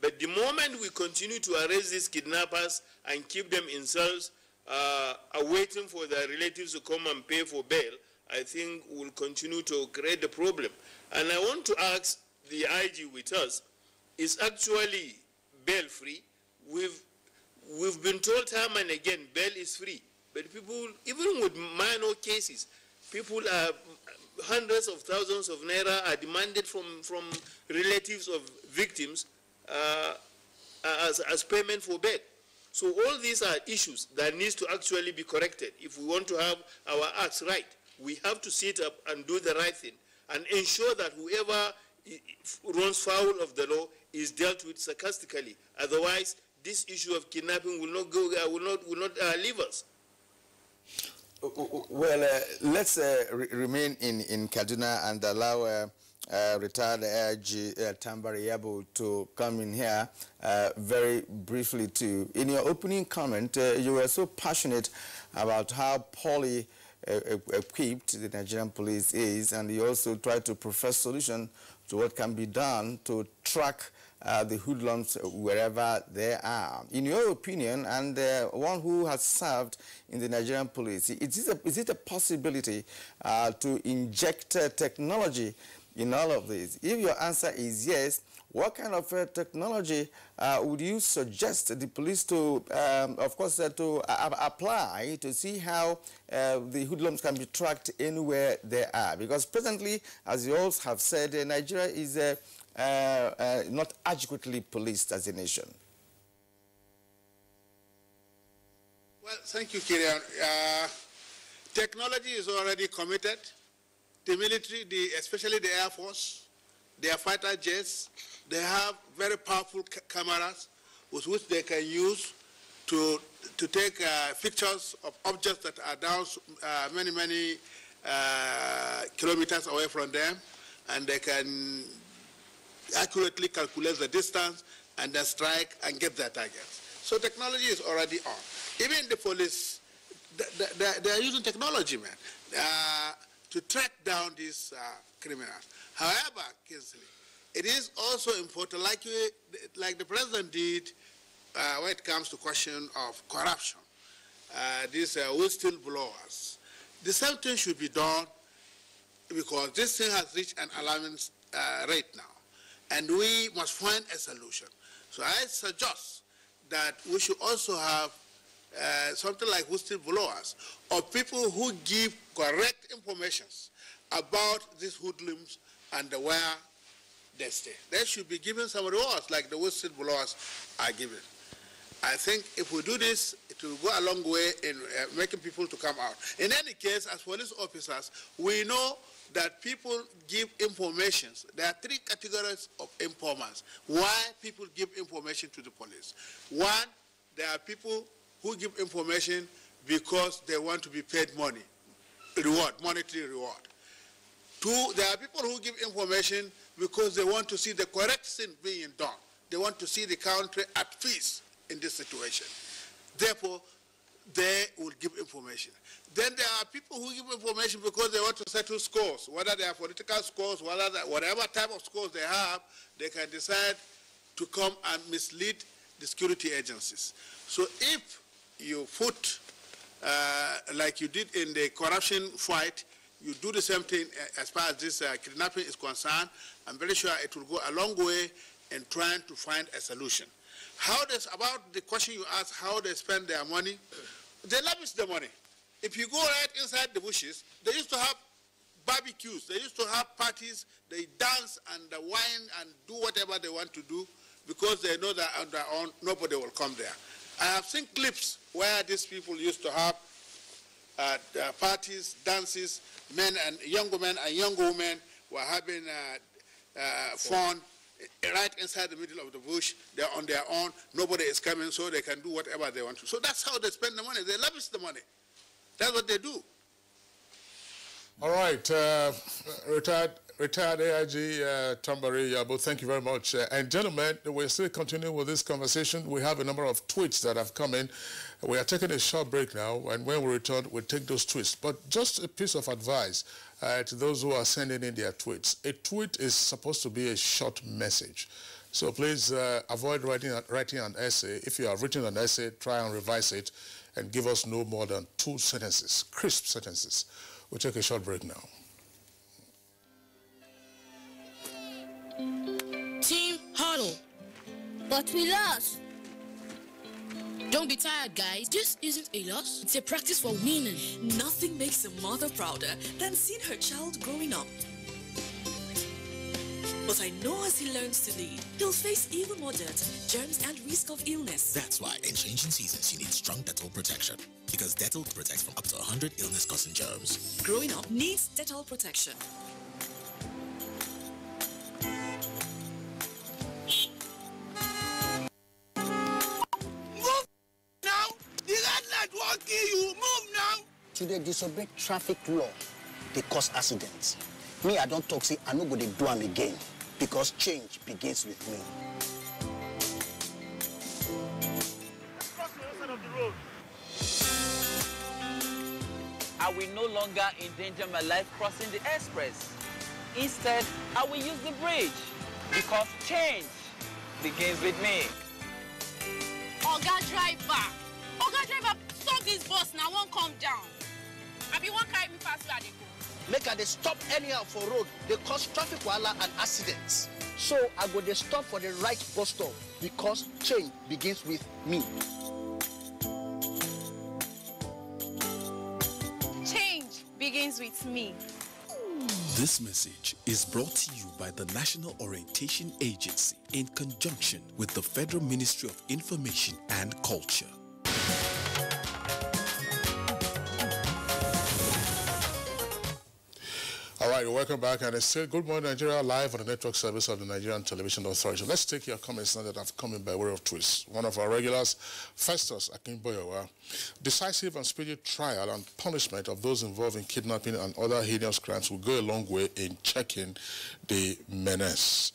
But the moment we continue to arrest these kidnappers and keep them in cells, awaiting for their relatives to come and pay for bail, I think we'll continue to create the problem. And I want to ask the IG with us, is actually bail free? We've been told time and again, bail is free. But people, even with minor cases, people are, hundreds of thousands of naira are demanded from relatives of victims as payment for bail. So all these are issues that needs to actually be corrected. If we want to have our acts right, we have to sit up and do the right thing and ensure that whoever runs foul of the law is dealt with sarcastically. Otherwise, this issue of kidnapping will not go, will not leave us. Well, let's remain in Kaduna and allow retired AIG Tambari Yabo to come in here very briefly too. In your opening comment, you were so passionate about how poorly equipped the Nigerian police is, and you also tried to profess solution to what can be done to track the hoodlums wherever they are. In your opinion, and one who has served in the Nigerian police, is it a possibility to inject technology in all of this? If your answer is yes, what kind of technology would you suggest the police to, of course, to apply to see how the hoodlums can be tracked anywhere they are? Because presently, as you all have said, Nigeria is not adequately policed as a nation. Well, thank you, Kirian. Technology is already committed. The military, especially the Air Force, their fighter jets, they have very powerful cameras with which they can use to take pictures of objects that are down many kilometers away from them, and they can accurately calculate the distance and then strike and get their targets. So technology is already on. Even the police, they are using technology, man, to track down these criminals. However, Kinsley, it is also important, like the president did when it comes to question of corruption, these whistleblowers. The same thing should be done because this thing has reached an alarming rate now, and we must find a solution. So I suggest that we should also have something like whistleblowers, or people who give correct information about these hoodlums and where they stay. They should be given some rewards like the whistleblowers are given. I think if we do this, it will go a long way in making people to come out. In any case, as police officers, we know that people give information. There are 3 categories of informants. Why people give information to the police? 1, there are people who give information because they want to be paid money, monetary reward. 2, there are people who give information because they want to see the correct thing being done. They want to see the country at peace in this situation. Therefore, they will give information. Then there are people who give information because they want to settle scores, whether they are political scores, whatever type of scores they have, they can decide to come and mislead the security agencies. So if you put, like you did in the corruption fight, you do the same thing as far as this kidnapping is concerned, I'm very sure it will go a long way in trying to find a solution. About the question you asked, how they spend their money, they lavish the money. If you go right inside the bushes, they used to have barbecues, they used to have parties, they dance and wine and do whatever they want to do because they know that on their own, nobody will come there. I have seen clips where these people used to have parties, dances, young men and young women were having fun right inside the middle of the bush. They're on their own, nobody is coming, so they can do whatever they want to. So that's how they spend the money. They lavish the money. That's what they do. All right, retired AIG Tambari Yabo, thank you very much. And gentlemen, we're still continuing with this conversation. We have a number of tweets that have come in. We are taking a short break now, and when we return, we'll take those tweets. But just a piece of advice to those who are sending in their tweets. A tweet is supposed to be a short message. So please avoid writing an essay. If you have written an essay, try and revise it and give us no more than 2 sentences, crisp sentences. We'll take a short break now. Team huddle. But we lost. Don't be tired, guys. This isn't a loss. It's a practice for winning. Nothing makes a mother prouder than seeing her child growing up. But I know as he learns to lead, he'll face even more dirt, germs, and risk of illness. That's why in changing seasons, you need strong Dettol protection. Because Dettol protects from up to 100 illness-causing germs. Growing up needs Dettol protection. Move now! The red light won't kill you! Move now! To they disobey traffic law, they cause accidents. Me, I don't talk, say, I no go dey do am again. Because change begins with me. Cross the other side of the road. I will no longer endanger my life crossing the express. Instead, I will use the bridge because change begins with me. Oga driver, stop this bus now, won't come down. I be one carry me fast where they go. Make I dey stop anyhow for road, they cause traffic wahala and accidents. So I go dey stop for the right bus stop because change begins with me. Change begins with me. This message is brought to you by the National Orientation Agency in conjunction with the Federal Ministry of Information and Culture. All right, welcome back, and it's still Good Morning Nigeria live on the network service of the Nigerian Television Authority. Let's take your comments now that have come in by way of tweets. One of our regulars, Festus Akinboyowa, decisive and speedy trial and punishment of those involved in kidnapping and other heinous crimes will go a long way in checking the menace.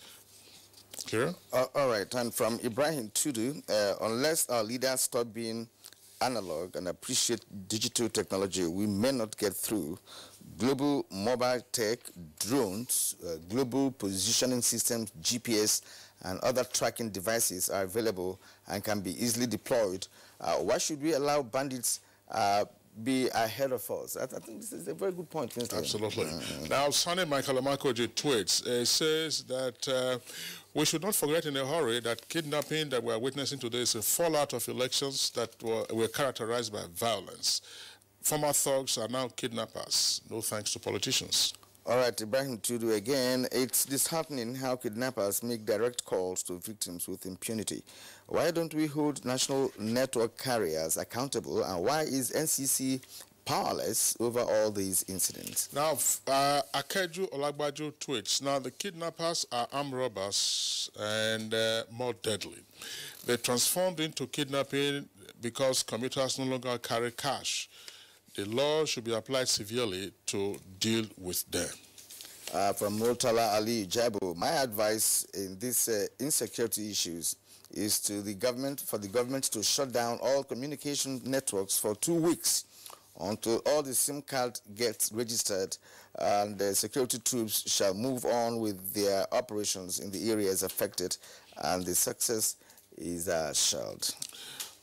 Kira? All right, and from Ibrahim Tudu, unless our leaders stop being analog and appreciate digital technology, we may not get through. Global mobile tech, drones, global positioning systems, GPS, and other tracking devices are available and can be easily deployed. Why should we allow bandits be ahead of us? I think this is a very good point. Absolutely. Now, Sonny Michael Amakoji tweets, says that we should not forget in a hurry that kidnapping that we are witnessing today is a fallout of elections that were characterized by violence. Former thugs are now kidnappers. No thanks to politicians. All right, Ibrahim Tudu again. It's disheartening how kidnappers make direct calls to victims with impunity. Why don't we hold national network carriers accountable, and why is NCC powerless over all these incidents? Now, Akeju Olagbaju tweets, now the kidnappers are armed robbers and more deadly. They transformed into kidnapping because commuters no longer carry cash. The law should be applied severely to deal with them. From Murtala Ali Jabo, my advice in these insecurity issues is for the government to shut down all communication networks for 2 weeks until all the SIM card gets registered, and the security troops shall move on with their operations in the areas affected, and the success is shelled.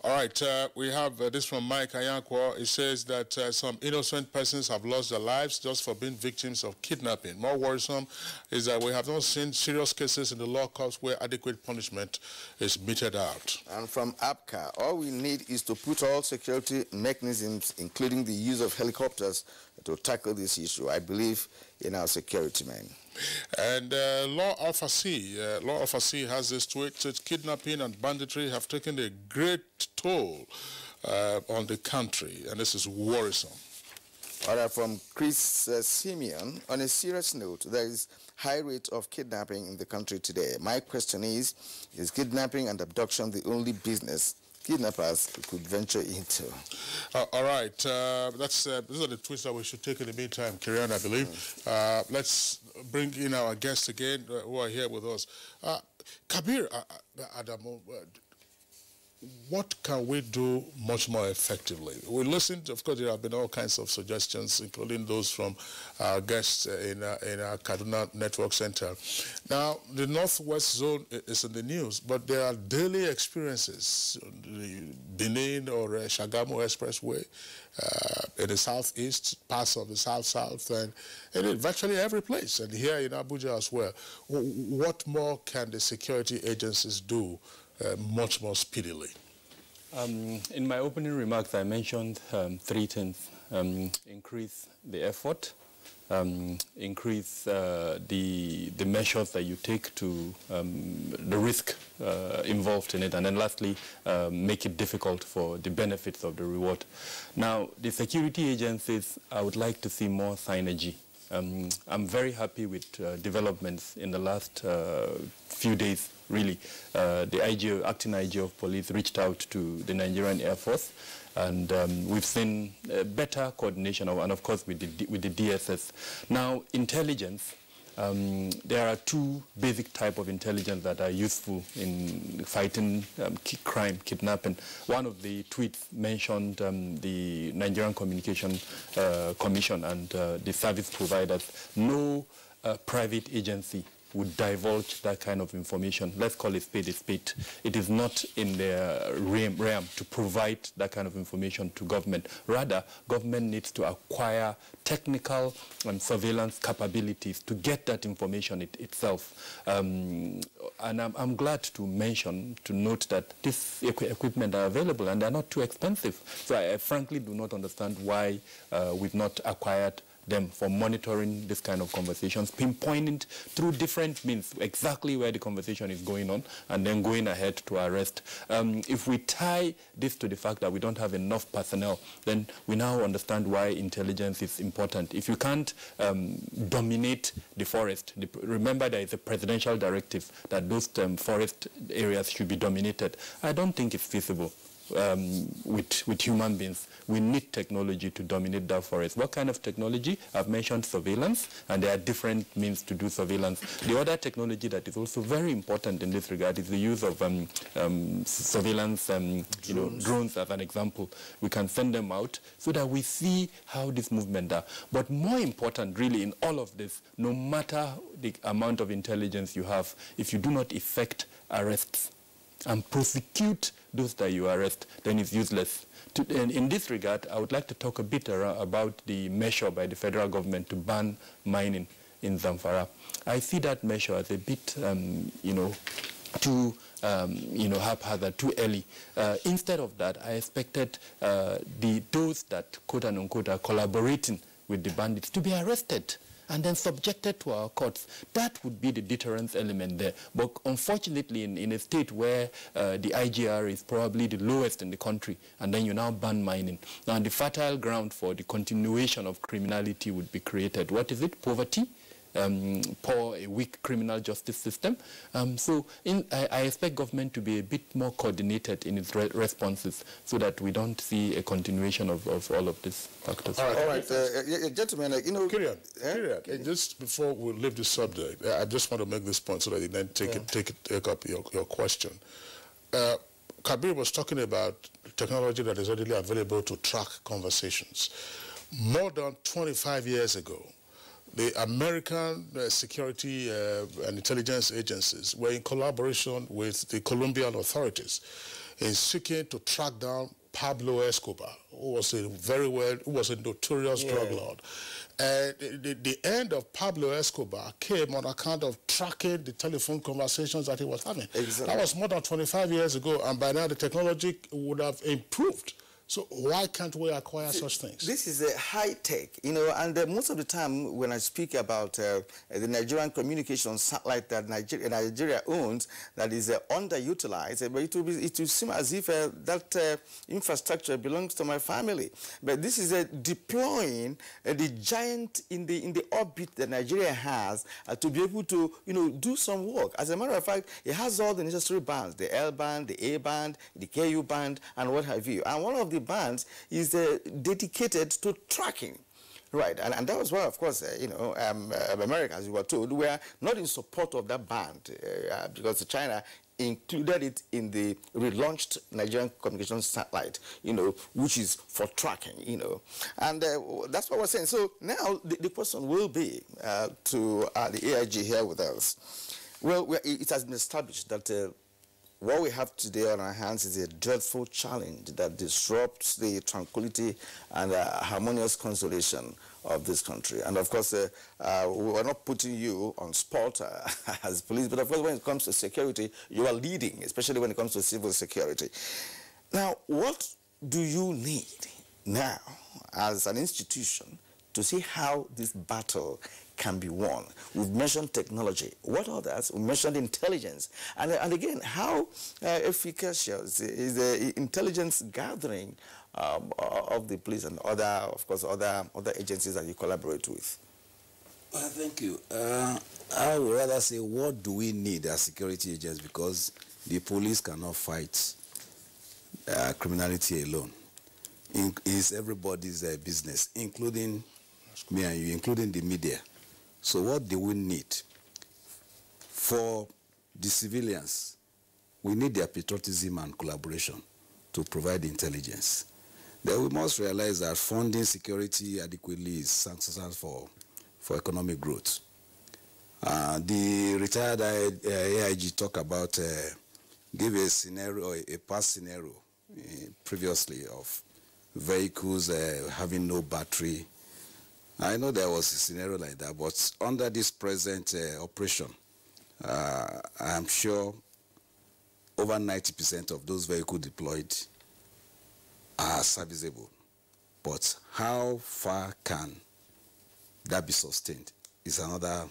All right, we have this from Mike Ayankwa. It says that some innocent persons have lost their lives just for being victims of kidnapping. More worrisome is that we have not seen serious cases in the law courts where adequate punishment is meted out. And from APCA, all we need is to put all security mechanisms, including the use of helicopters, to tackle this issue. I believe in our security men. And Law Alpha C has this tweet: says kidnapping and banditry have taken a great toll on the country, and this is worrisome. All right, from Chris Simeon, on a serious note, there is high rate of kidnapping in the country today. My question is kidnapping and abduction the only business kidnappers could venture into? All right, these are the tweets that we should take in the meantime, Kirian, I believe. Let's bring in our guests again who are here with us. Kabir Adamu, what can we do much more effectively? We listened, of course, there have been all kinds of suggestions, including those from our guests in our Kaduna Network Center. Now, the Northwest Zone is in the news, but there are daily experiences, the Benin or Shagamu Expressway, in the southeast, parts of the south-south, and in virtually every place, and here in Abuja as well. What more can the security agencies do much more speedily? In my opening remarks, I mentioned 3 things. Increase the effort, increase the measures that you take to the risk involved in it, and then lastly, make it difficult for the benefits of the reward. Now, the security agencies, I would like to see more synergy. I'm very happy with developments in the last few days, really. The acting IG of police reached out to the Nigerian Air Force, and we've seen better coordination, and of course with the DSS. Now, intelligence, there are 2 basic types of intelligence that are useful in fighting crime, kidnapping. One of the tweets mentioned the Nigerian Communication Commission and the service providers. No private agency would divulge that kind of information. Let's call it spade a spade. It is not in their realm to provide that kind of information to government. Rather, government needs to acquire technical and surveillance capabilities to get that information itself. And I'm glad to note that this equipment are available and they're not too expensive. So I frankly do not understand why we've not acquired them for monitoring this kind of conversations, pinpointing through different means exactly where the conversation is going on, and then going ahead to arrest. If we tie this to the fact that we don't have enough personnel, then we now understand why intelligence is important. If you can't dominate the forest, remember there is a presidential directive that those forest areas should be dominated. I don't think it's feasible. With human beings. We need technology to dominate that forest. What kind of technology? I've mentioned surveillance, and there are different means to do surveillance. The other technology that is also very important in this regard is the use of surveillance, drones as an example. We can send them out so that we see how this movement are. But more important, really, in all of this, no matter the amount of intelligence you have, if you do not effect arrests and prosecute those that you arrest, then it's useless. In this regard, I would like to talk a bit about the measure by the federal government to ban mining in Zamfara. I see that measure as a bit, too haphazard, too early. Instead of that, I expected those that, quote and unquote, are collaborating with the bandits to be arrested and then subjected to our courts. That would be the deterrence element there. But unfortunately, in a state where the IGR is probably the lowest in the country, and then you now ban mining, now the fertile ground for the continuation of criminality would be created. What is it? Poverty? Poor, a weak criminal justice system. I expect government to be a bit more coordinated in its responses so that we don't see a continuation of all of these factors. All right. Gentlemen, Kirian, just before we leave this subject, I just want to make this point so that you then take up your question. Kabir was talking about technology that is readily available to track conversations. More than 25 years ago, the American security and intelligence agencies were in collaboration with the Colombian authorities in seeking to track down Pablo Escobar, who was a notorious drug lord. And the end of Pablo Escobar came on account of tracking the telephone conversations that he was having. Exactly. That was more than 25 years ago, and by now the technology would have improved. So why can't we acquire such things? This is a high tech, you know, and most of the time when I speak about the Nigerian communication satellite that Nigeria owns, that is underutilized, but it will seem as if that infrastructure belongs to my family. But this is deploying the giant in the orbit that Nigeria has to be able to, you know, do some work. As a matter of fact, it has all the necessary bands, the L band, the A band, the KU band, and what have you. And one of the bands is dedicated to tracking. Right, and that was why, of course, you know, America, as you were told, were not in support of that band because China included it in the relaunched Nigerian communication satellite, you know, which is for tracking, you know. And that's what we're saying. So now the question will be to the AIG here with us. Well, it has been established that what we have today on our hands is a dreadful challenge that disrupts the tranquility and harmonious consolation of this country. And of course, we're not putting you on spot as police, but of course, when it comes to security, you are leading, especially when it comes to civil security. Now, what do you need now as an institution to see how this battle can be won? We've mentioned technology. What others? We mentioned intelligence. And again, how efficacious is the intelligence gathering of the police and other agencies that you collaborate with? Well, thank you. I would rather say, what do we need as security agents? Because the police cannot fight criminality alone. It's everybody's business, including me and you, including the media. So what do we need? For the civilians, we need their patriotism and collaboration to provide intelligence. Then we must realize that funding security adequately is essential for economic growth. The retired AIG talked about, gave a scenario, a past scenario previously of vehicles having no battery. I know there was a scenario like that, but under this present operation, I'm sure over 90% of those vehicles deployed are serviceable. But how far can that be sustained is another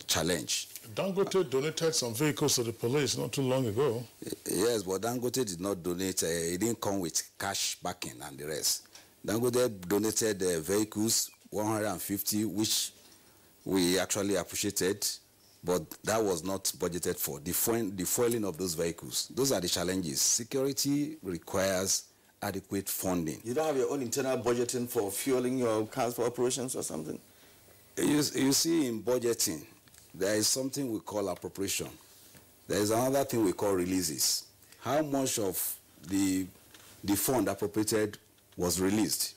challenge. Dangote donated some vehicles to the police not too long ago. Yes, but Dangote did not donate. It didn't come with cash backing and the rest. Dangote donated vehicles, 150, which we actually appreciated, but that was not budgeted for. The fueling of those vehicles. Those are the challenges. Security requires adequate funding. You don't have your own internal budgeting for fueling your cars for operations or something? You see, in budgeting, there is something we call appropriation. There is another thing we call releases. How much of the fund appropriated was released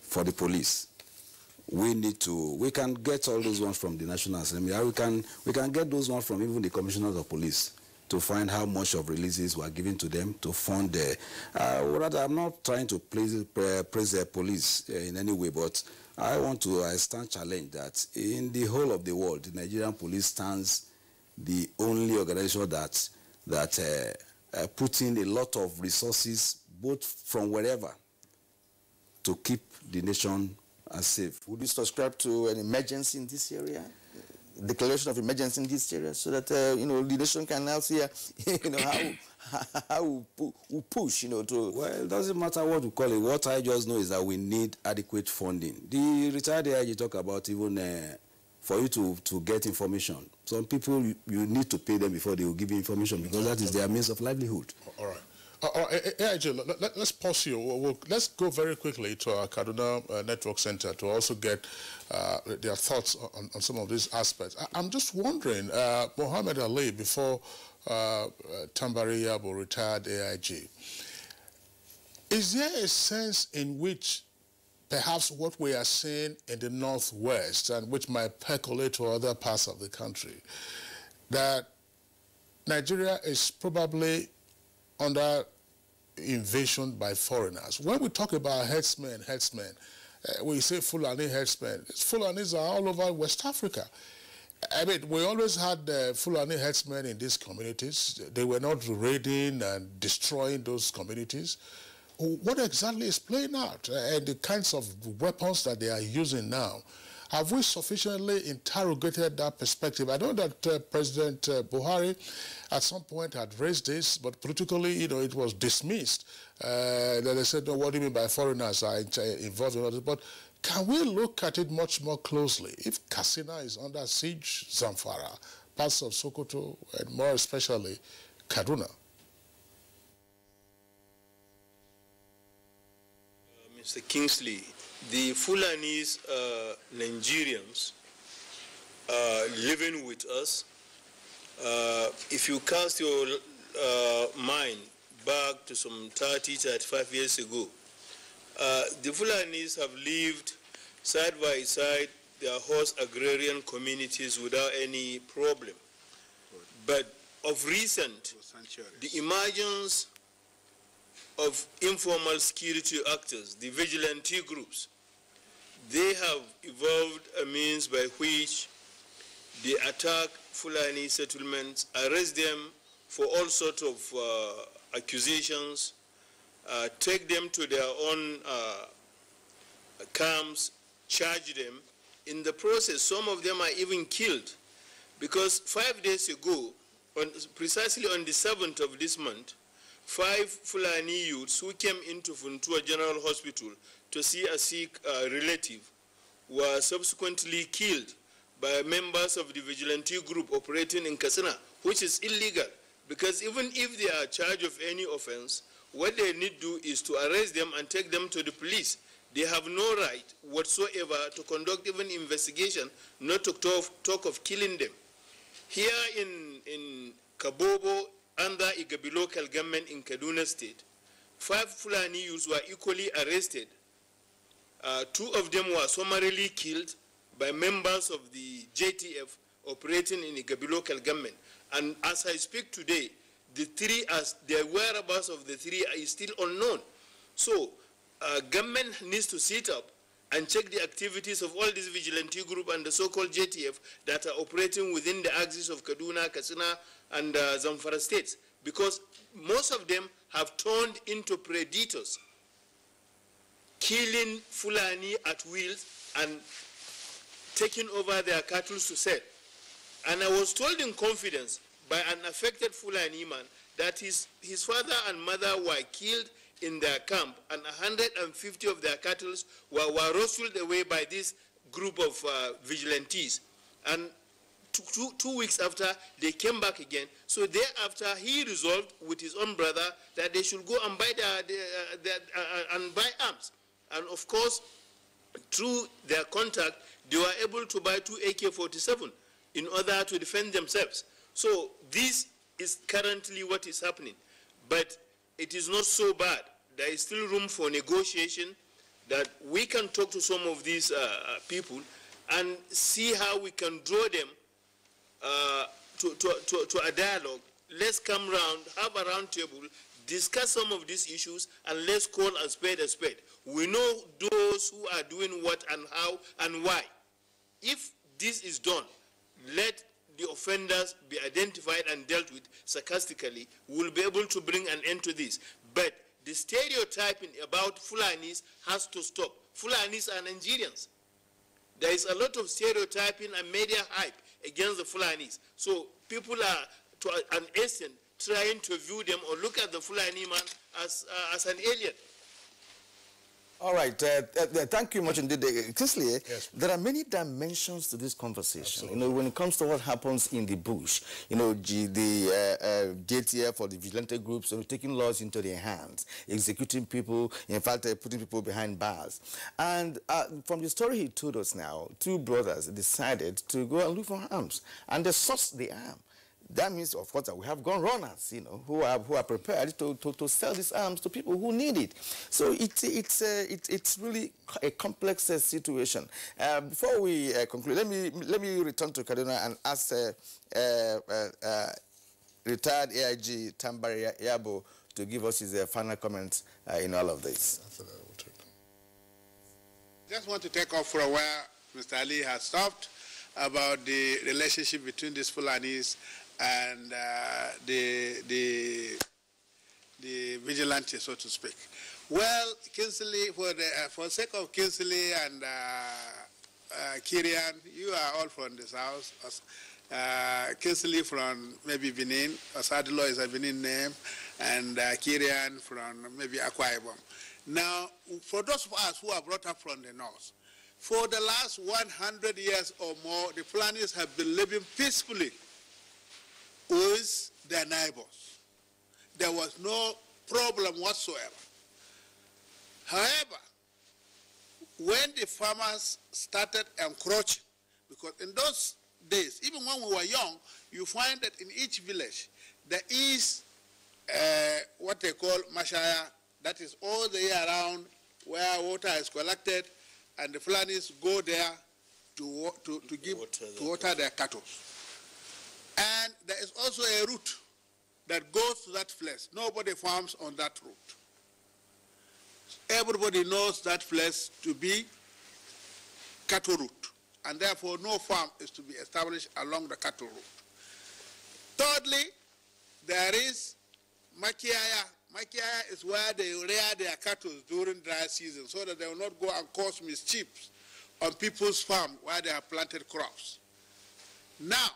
for the police? We can get all those ones from the National Assembly. We can get those ones from even the commissioners of police to find how much of releases were given to them to fund the... rather, I'm not trying to praise the police in any way, but I want to stand challenged that in the whole of the world, the Nigerian police stands the only organization that puts in a lot of resources, both from wherever, to keep the nation safe. Would you subscribe to an emergency in this area? Declaration of emergency in this area, so that the nation can now see how we push to. Well, it doesn't matter what we call it. What I just know is that we need adequate funding. The retired AIG talk about even for you to get information. Some people you need to pay them before they will give you information because that is their means of livelihood. All right. AIG, let's pause here. Let's go very quickly to our Kaduna Network Center to also get their thoughts on some of these aspects. I'm just wondering, Mohammed Ali, before Tambari Yabo retired AIG, is there a sense in which perhaps what we are seeing in the Northwest, and which might percolate to other parts of the country, that Nigeria is probably under invasion by foreigners. When we talk about herdsmen, we say Fulani herdsmen. Fulanis are all over West Africa. I mean, we always had Fulani herdsmen in these communities. They were not raiding and destroying those communities. What exactly is playing out? And the kinds of weapons that they are using now, have we sufficiently interrogated that perspective? I know that President Buhari at some point had raised this, but politically, it was dismissed. That they said, no, what do you mean by foreigners are involved in all this? But can we look at it much more closely? If Katsina is under siege, Zamfara, parts of Sokoto, and more especially Kaduna. Mr. Kingsley, the Fulanis Nigerians living with us. If you cast your mind back to some 30, 35 years ago, the Fulanis have lived side by side their host agrarian communities without any problem. But of recent, the emergence of informal security actors, the vigilante groups, they have evolved a means by which they attack Fulani settlements, arrest them for all sorts of accusations, take them to their own camps, charge them. In the process, some of them are even killed, because 5 days ago, precisely on the 7th of this month, 5 Fulani youths who came into Funtua General Hospital to see a sick relative were subsequently killed by members of the vigilante group operating in Katsina, which is illegal, because even if they are charged of any offense, what they need to do is to arrest them and take them to the police. They have no right whatsoever to conduct even investigation, not to talk of killing them. Here in Kabobo, under Igabi local government in Kaduna State, 5 Fulani youths were equally arrested. 2 of them were summarily killed by members of the JTF operating in Igabi local government. And as I speak today, the whereabouts of the 3 is still unknown. So, government needs to sit up and check the activities of all these vigilante group and the so-called JTF that are operating within the axis of Kaduna, Katsina, and Zamfara states, because most of them have turned into predators, killing Fulani at will and taking over their cattle to sell. And I was told in confidence by an affected Fulani man that his father and mother were killed in their camp, and 150 of their cattle were rustled away by this group of vigilantes. And two weeks after, they came back again. So thereafter, he resolved with his own brother that they should go and buy arms. And of course, through their contact, they were able to buy 2 AK-47 in order to defend themselves. So this is currently what is happening. But it is not so bad. There is still room for negotiation, that we can talk to some of these people and see how we can draw them to a dialogue. Let's come round, have a round table, discuss some of these issues, and let's call a spade a spade. We know those who are doing what and how and why. If this is done, let the offenders be identified and dealt with sarcastically. We'll be able to bring an end to this. But the stereotyping about Fulanis has to stop. Fulanis are Nigerians. There is a lot of stereotyping and media hype against the Fulanis. So people are, to an extent, trying to view them or look at the Fulani man as an alien. All right. Thank you much indeed. Kingsley, yes, there are many dimensions to this conversation. Absolutely. When it comes to what happens in the bush, the JTF or the vigilante groups are taking laws into their hands, executing people, in fact, putting people behind bars. And from the story he told us now, 2 brothers decided to go and look for arms, and they sourced the arm. that means, of course, that we have gun runners, you know, who are prepared to sell these arms to people who need it. So it's really a complex situation. Before we conclude, let me return to Kaduna and ask retired AIG Tambari Yabo to give us his final comments in all of this. Just want to take off from where Mr. Ali has stopped about the relationship between these Fulanis and the vigilante, so to speak. Well, Kinsley, for the sake of Kinsley and Kirian, you are all from the south. Kinsley from maybe Benin, Osadilo is a Benin name, and Kirian from maybe Akwa Ibom. Now, for those of us who are brought up from the north, for the last 100 years or more, the Fulanis have been living peacefully with their neighbors. There was no problem whatsoever. However, when the farmers started encroaching, because in those days, even when we were young, you find that in each village, there is what they call mashaya, that is all the year round, where water is collected, and the Fulanis go there to water their cattle. And there is also a route that goes to that place. Nobody farms on that route. Everybody knows that place to be cattle route, and therefore no farm is to be established along the cattle route. Thirdly, there is Makiaya. Makiaya is where they rear their cattle during dry season so that they will not go and cause mischief on people's farm where they have planted crops. Now,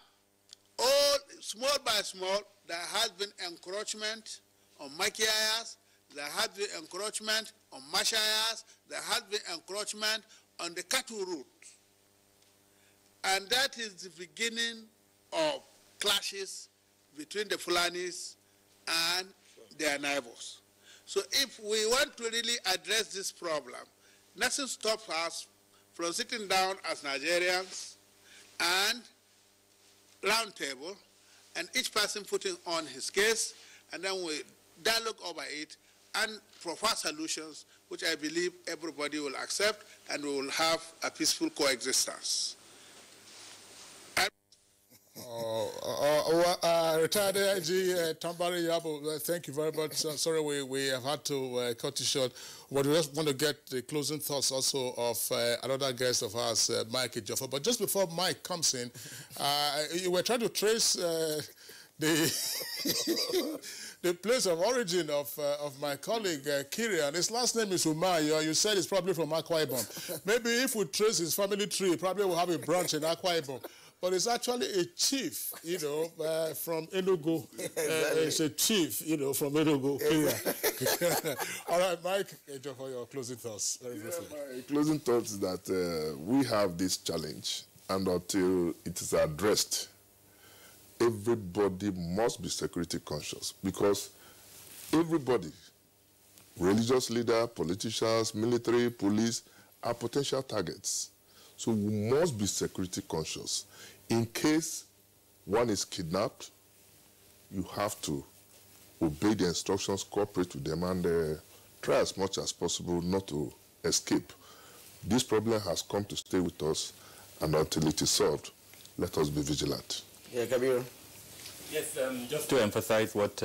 all small by small, there has been encroachment on Makiayas, there has been encroachment on Mashayas, there has been encroachment on the cattle route. And that is the beginning of clashes between the Fulanis and their neighbors. So if we want to really address this problem, nothing stops us from sitting down as Nigerians and round table, and each person putting on his case, and then we dialogue over it and provide solutions which I believe everybody will accept, and we will have a peaceful coexistence. Retired AIG Tambari Yabo, thank you very much. Sorry we have had to cut you short, but we just want to get the closing thoughts also of another guest of ours, Mike Ejiofor. But just before Mike comes in, you were trying to trace the place of origin of my colleague Kirian. His last name is Umayo. You said it's probably from Akwa Ibom. Maybe if we trace his family tree, probably we'll have a branch in Akwa Ibom. But it's actually a chief, you know, from Enugu. It's a chief, you know, from Enugu. All right, Mike, for your closing thoughts. Very briefly. My closing thoughts is that we have this challenge, and until it is addressed, everybody must be security conscious, because everybody, religious leader, politicians, military, police, are potential targets. So we must be security conscious. In case one is kidnapped, you have to obey the instructions, cooperate with them, and try as much as possible not to escape. This problem has come to stay with us, and until it is solved, let us be vigilant. Yeah, Kabir. Yes, just to emphasize what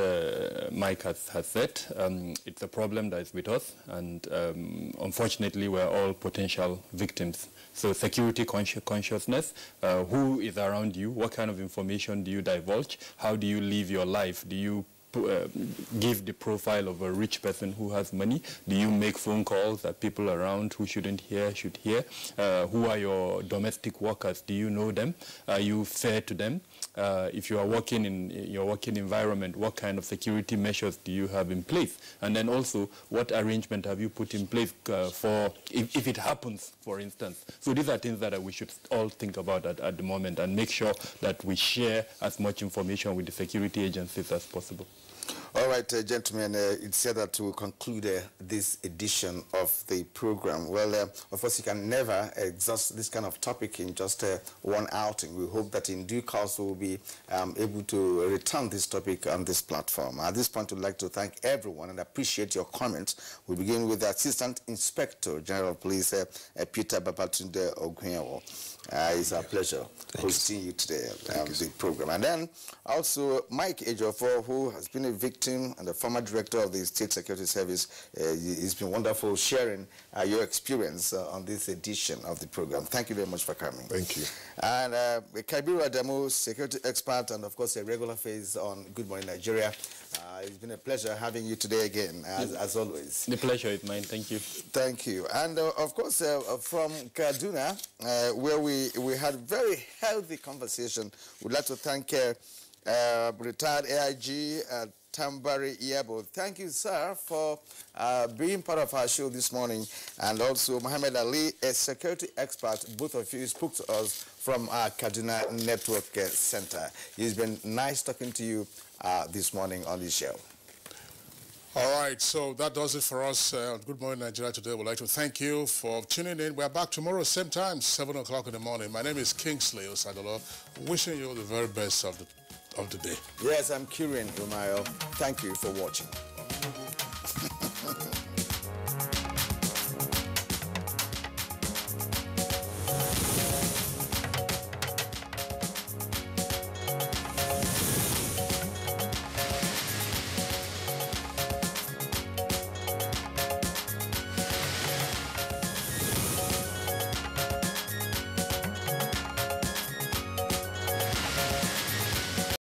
Mike has said, it's a problem that is with us, and unfortunately we're all potential victims. So security consciousness, who is around you, what kind of information do you divulge, how do you live your life, do you give the profile of a rich person who has money? Do you make phone calls that people around who shouldn't hear should hear? Who are your domestic workers? Do you know them? Are you fair to them? If you are working in your working environment, what kind of security measures do you have in place? And then also, what arrangement have you put in place for if it happens, for instance? So these are things that we should all think about at the moment, and make sure that we share as much information with the security agencies as possible. All right, gentlemen, it's said that we'll conclude this edition of the program. Well, of course, you can never exhaust this kind of topic in just one outing. We hope that in due course we'll be able to return this topic on this platform. At this point, we'd like to thank everyone and appreciate your comments. We begin with the Assistant Inspector General of Police, Peter Babatunde Ogwewo. It's a pleasure hosting you today on the program. And then also Mike Ejiofor, who has been a victim and the former director of the State Security Service. It's been wonderful sharing your experience on this edition of the program. Thank you very much for coming. Thank you. And Kabiru Adamu, security expert and of course a regular face on Good Morning Nigeria. It's been a pleasure having you today again, as always. The pleasure is mine. Thank you. Thank you. And of course, from Kaduna, where we had very healthy conversation, we'd like to thank retired AIG Tambari Iyabo. Thank you, sir, for being part of our show this morning. And also Mohammed Ali, a security expert. Both of you spoke to us from our Kaduna Network Center. It's been nice talking to you this morning on this show. All right, so that does it for us on Good Morning Nigeria today. We'd like to thank you for tuning in. We're back tomorrow, same time, 7 o'clock in the morning. My name is Kingsley Osadolo, wishing you the very best of the day. Yes, I'm Kieran Umayo. Thank you for watching.